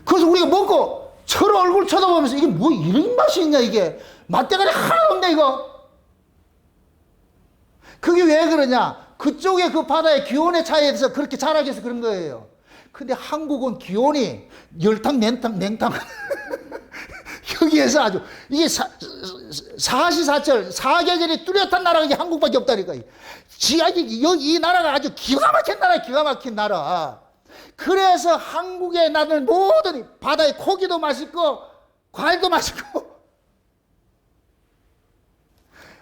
그래서 우리가 먹고 서로 얼굴 쳐다보면서 이게 뭐 이런 맛이 있냐 이게. 맛대가리 하나도 없네 이거. 그게 왜 그러냐. 그쪽에 그 바다의 기온의 차이에서 그렇게 자라게 해서 그런 거예요. 근데 한국은 기온이 열탕 냉탕 여기에서 아주 이게 사시사철 사계절이 뚜렷한 나라가 이게 한국밖에 없다니까. 이 나라가 아주 기가 막힌 나라. 그래서 한국에 나는 모든 바다의 고기도 맛있고 과일도 맛있고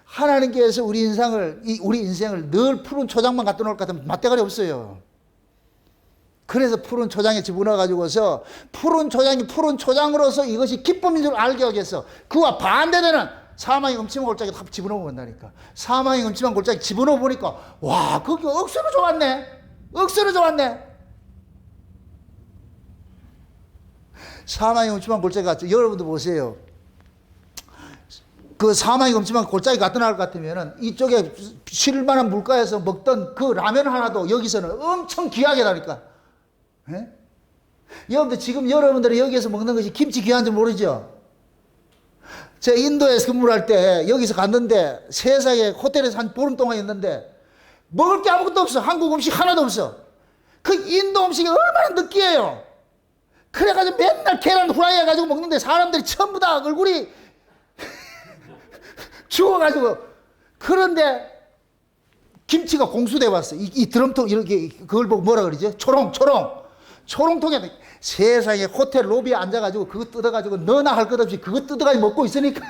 하나님께서 우리 인생을 늘 푸른 초장만 갖다 놓을 것 같으면 맛대가리 없어요. 그래서 푸른 초장에 집어넣어 가지고서 푸른 초장이 푸른 초장으로서 이것이 기쁨인 줄 알게 하겠어. 그와 반대되는 사망의 음침한 골짜기 다 집어넣어 본다니까. 사망의 음침한 골짜기 집어넣어 보니까 와, 그게 억수로 좋았네. 억수로 좋았네. 사망의 음침한 골짜기 같죠. 여러분도 보세요. 그 사망이 음침한 골짜기 같은 날 같으면은 이쪽에 쉴만한 물가에서 먹던 그 라면 하나도 여기서는 엄청 귀하게 나니까. 예? 여러분들 지금 여러분들이 여기에서 먹는 것이 김치 귀한 줄 모르죠? 제가 인도에서 근무할 때 여기서 갔는데 세상에 호텔에서 한 보름 동안 있는데 먹을 게 아무것도 없어. 한국 음식 하나도 없어. 그 인도 음식이 얼마나 느끼해요. 그래가지고 맨날 계란 후라이 해가지고 먹는데 사람들이 전부 다 얼굴이 죽어가지고. 그런데 김치가 공수돼 왔어. 이 드럼통 이렇게 그걸 보고 뭐라 그러지? 초롱통에 세상에 호텔 로비에 앉아가지고 그거 뜯어가지고 너나 할 것 없이 그거 뜯어가지고 먹고 있으니까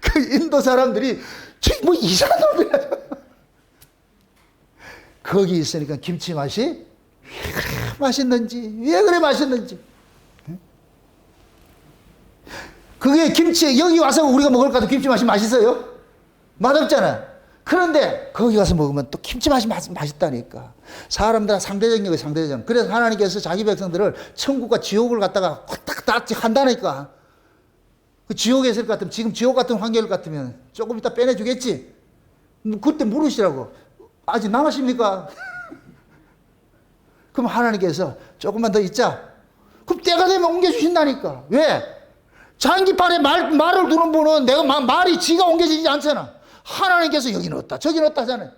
그 인도 사람들이 뭐 이상한 놈이야. 거기 있으니까 김치 맛이 왜 그래 맛있는지, 왜 그래 맛있는지. 그게 김치, 여기 와서 우리가 먹을 것 같은 김치 맛이 맛있어요? 맛없잖아. 그런데 거기 가서 먹으면 또 김치 맛이 맛있다니까. 사람들은 상대적인 거예요, 상대적. 그래서 하나님께서 자기 백성들을 천국과 지옥을 갖다가 왔다 한다니까. 그 지옥에 있을 것 같으면, 지금 지옥 같은 환경 같으면 조금 이따 빼내주겠지? 그때 물으시라고. 아직 남으십니까? 그럼 하나님께서 조금만 더 있자. 그럼 때가 되면 옮겨주신다니까. 왜? 장기판에 말을 두는 분은 내가 말이 지가 옮겨지지 않잖아. 하나님께서 여기 넣었다 저기 넣었다 하잖아요.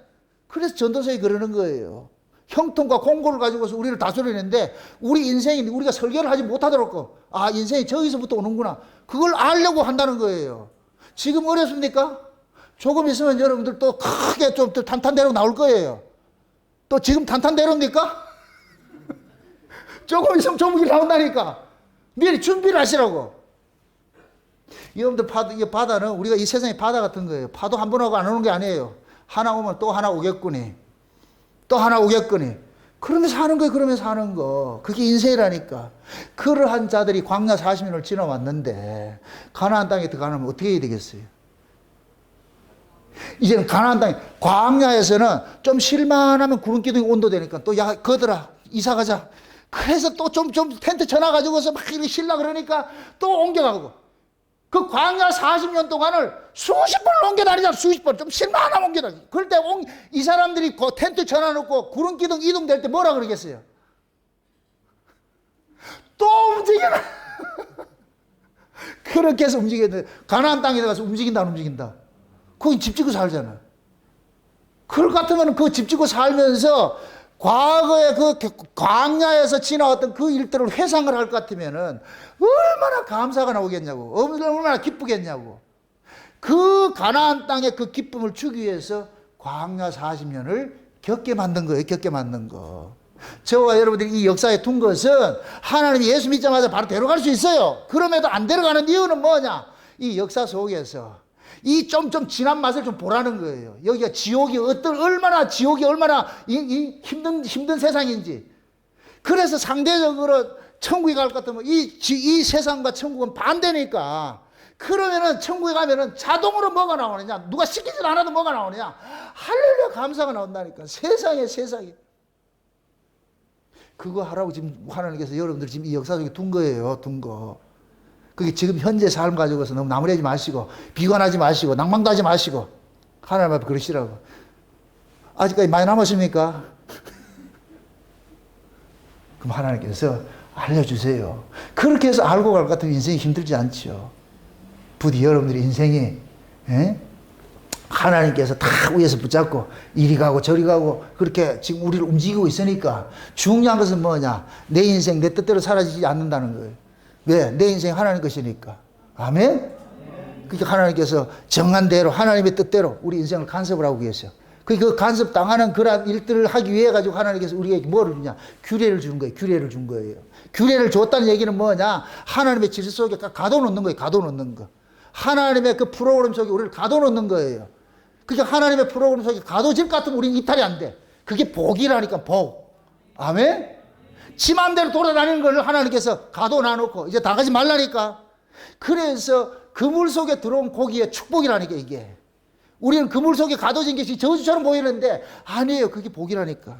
그래서 전도서에 그러는 거예요. 형통과 공고를 가지고서 우리를 다스리는데 우리 인생이 우리가 설계를 하지 못하도록 아 인생이 저기서부터 오는구나. 그걸 알려고 한다는 거예요. 지금 어렵습니까? 조금 있으면 여러분들 또 크게 좀 탄탄대로 나올 거예요. 또 지금 탄탄대로입니까? 조금 있으면 조목이 나온다니까. 미리 준비를 하시라고. 여러분들 바다는 우리가 이 세상의 바다 같은 거예요. 파도 한 번 하고 안 오는 게 아니에요. 하나 오면 또 하나 오겠거니. 또 하나 오겠거니. 그러면서 사는 거예요. 그러면서 사는 거. 그게 인생이라니까. 그러한 자들이 광야 40년을 지나왔는데 가나안 땅에 들어가면 어떻게 해야 되겠어요? 이제는 가나안 땅에 광야에서는 좀 쉴만하면 구름 기둥이 온도되니까 또 야 거들아 이사 가자. 그래서 또 좀 텐트 쳐놔가지고서 막 이렇게 쉴라 그러니까 또 옮겨가고. 그 광야 40년 동안을 수십 번을 옮겨다니잖아. 수십 번. 좀 쉴만하면 옮겨다니. 그럴 때 이 사람들이 그 텐트 쳐놔놓고 구름 기둥 이동될 때 뭐라 그러겠어요? 또 움직여라. 그렇게 해서 움직였는데 가나안 땅에 들어가서 움직인다 안 움직인다? 거기 집 짓고 살잖아. 그럴 것 같으면 그 집 짓고 살면서 과거에 그 광야에서 지나왔던 그 일들을 회상을 할 것 같으면은 얼마나 감사가 나오겠냐고. 얼마나 기쁘겠냐고. 그 가나안 땅의 그 기쁨을 주기 위해서 광야 40년을 겪게 만든 거예요. 겪게 만든 거. 저와 여러분들이 이 역사에 둔 것은 하나님이 예수 믿자마자 바로 데려갈 수 있어요. 그럼에도 안 데려가는 이유는 뭐냐? 이 역사 속에서 이 좀 진한 맛을 좀 보라는 거예요. 여기가 얼마나 힘든 세상인지. 그래서 상대적으로 천국에 갈 것 같으면 이 세상과 천국은 반대니까. 그러면은 천국에 가면은 자동으로 뭐가 나오느냐? 누가 시키지 않아도 뭐가 나오느냐? 할렐루야 감사가 나온다니까. 세상에. 그거 하라고 지금 하나님께서 여러분들 지금 이 역사 속에 둔 거예요. 둔 거. 그게 지금 현재 삶 가지고서 너무 나무래지 마시고 비관하지 마시고 낭만도 하지 마시고 하나님 앞에 그러시라고. 아직까지 많이 남았습니까? 그럼 하나님께서 알려주세요. 그렇게 해서 알고 갈 것 같으면 인생이 힘들지 않죠. 부디 여러분들의 인생이 하나님께서 다 위에서 붙잡고 이리 가고 저리 가고 그렇게 지금 우리를 움직이고 있으니까 중요한 것은 뭐냐? 내 인생 내 뜻대로 사라지지 않는다는 거예요. 왜? 내 인생 하나님 것이니까. 아멘? 그러니까 하나님께서 정한 대로 하나님의 뜻대로 우리 인생을 간섭을 하고 계세요. 그 간섭당하는 그러한 일들을 하기 위해 가지고 하나님께서 우리에게 뭐를 주냐? 규례를 주는 거예요. 규례를 준 거예요. 규례를 줬다는 얘기는 뭐냐? 하나님의 질서 속에 가둬놓는 거예요. 가둬놓는 거. 하나님의 그 프로그램 속에 우리를 가둬놓는 거예요. 그러니까 하나님의 프로그램 속에 가둬질 것 같으면 우리는 이탈이 안 돼. 그게 복이라니까, 복. 아멘? 지 맘대로 돌아다니는 걸 하나님께서 가둬놔놓고 이제 나가지 말라니까. 그래서 그물 속에 들어온 고기의 축복이라니까, 이게. 우리는 그물 속에 가둬진 것이 저주처럼 보이는데 아니에요. 그게 복이라니까.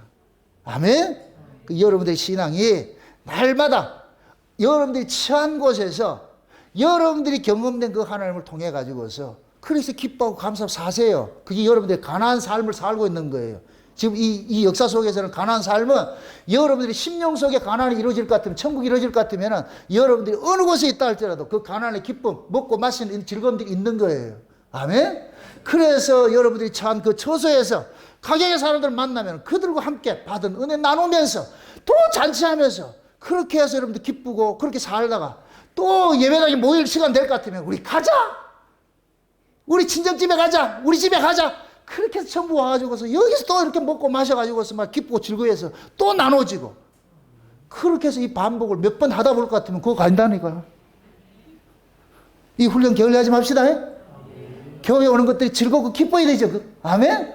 아멘? 여러분들의 신앙이 날마다 여러분들이 처한 곳에서 여러분들이 경험된 그 하나님을 통해 가지고서 그래서 기뻐하고 감사하고 사세요. 그게 여러분들이 가나안 삶을 살고 있는 거예요. 지금 이 역사 속에서는 가나안 삶은 여러분들이 심령 속에 가나안이 이루어질 것 같으면, 천국이 이루어질 것 같으면 여러분들이 어느 곳에 있다 할지라도 그 가나안의 기쁨, 먹고 마시는 즐거움들이 있는 거예요. 아멘? 그래서 여러분들이 처한 그 처소에서 가정의 사람들을 만나면 그들과 함께 받은 은혜 나누면서 또 잔치하면서 그렇게 해서 여러분들 기쁘고 그렇게 살다가 또 예배당에 모일 시간 될 것 같으면 우리 가자! 우리 친정집에 가자! 우리 집에 가자! 그렇게 해서 전부 와가지고서 여기서 또 이렇게 먹고 마셔가지고서 막 기쁘고 즐거워해서 또 나눠지고 그렇게 해서 이 반복을 몇 번 하다 볼 것 같으면 그거 간다니까요. 이 훈련 게을리 하지 맙시다. 교회 오는 것들이 즐겁고 기뻐야 되죠. 아멘?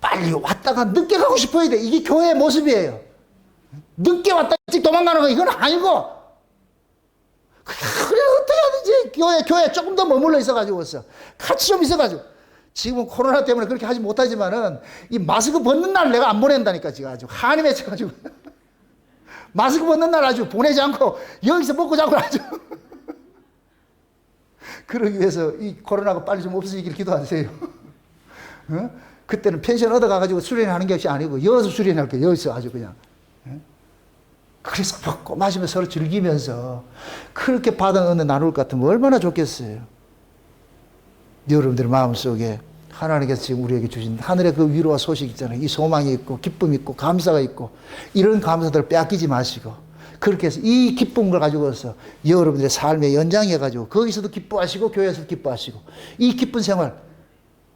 빨리 왔다가 늦게 가고 싶어야 돼. 이게 교회의 모습이에요. 늦게 왔다 일찍 도망가는 거 이건 아니고. 그래 어떻게 하든지 교회 조금 더 머물러 있어가지고서 같이 좀 있어가지고. 지금은 코로나 때문에 그렇게 하지 못하지만은 이 마스크 벗는 날 내가 안 보낸다니까 지금 아주 한이 맺혀가지고 마스크 벗는 날 아주 보내지 않고 여기서 먹고 자고 아주 그러기 위해서 이 코로나가 빨리 좀 없어지길 기도하세요. 어? 그때는 펜션 얻어가가지고 수련하는 것이 아니고 여기서 수련할 거예요. 여기서 아주 그냥. 그래서 먹고 마시며 서로 즐기면서 그렇게 받은 은혜 나눌 것 같으면 얼마나 좋겠어요. 여러분들 마음속에 하나님께서 지금 우리에게 주신 하늘의 그 위로와 소식 있잖아요. 이 소망이 있고 기쁨이 있고 감사가 있고 이런 감사들을 빼앗기지 마시고 그렇게 해서 이 기쁨을 가지고서 여러분들의 삶의 연장해 가지고 거기서도 기뻐하시고 교회에서도 기뻐하시고 이 기쁜 생활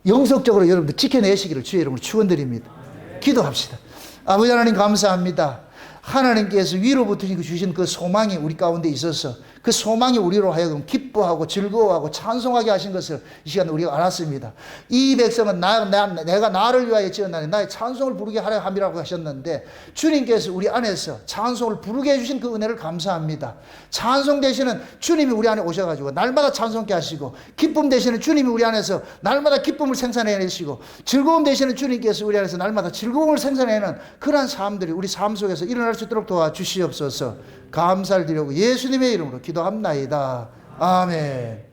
영속적으로 여러분들 지켜내시기를 주의 이름으로 축원드립니다. 기도합시다. 아버지 하나님 감사합니다. 하나님께서 위로부터 주신 그 소망이 우리 가운데 있어서 그 소망이 우리로 하여금 기뻐하고 즐거워하고 찬송하게 하신 것을 이 시간에 우리가 알았습니다. 이 백성은 내가 나를 위하여 지었나니 나의 찬송을 부르게 하려 함이라고 하셨는데 주님께서 우리 안에서 찬송을 부르게 해주신 그 은혜를 감사합니다. 찬송 대신은 주님이 우리 안에 오셔가지고 날마다 찬송케 하시고 기쁨 대신은 주님이 우리 안에서 날마다 기쁨을 생산해내시고 즐거움 대신은 주님께서 우리 안에서 날마다 즐거움을 생산해내는 그러한 삶들이 우리 삶 속에서 일어날 수 있도록 도와주시옵소서. 감사를 드리고 예수님의 이름으로 기도합나이다. 아멘.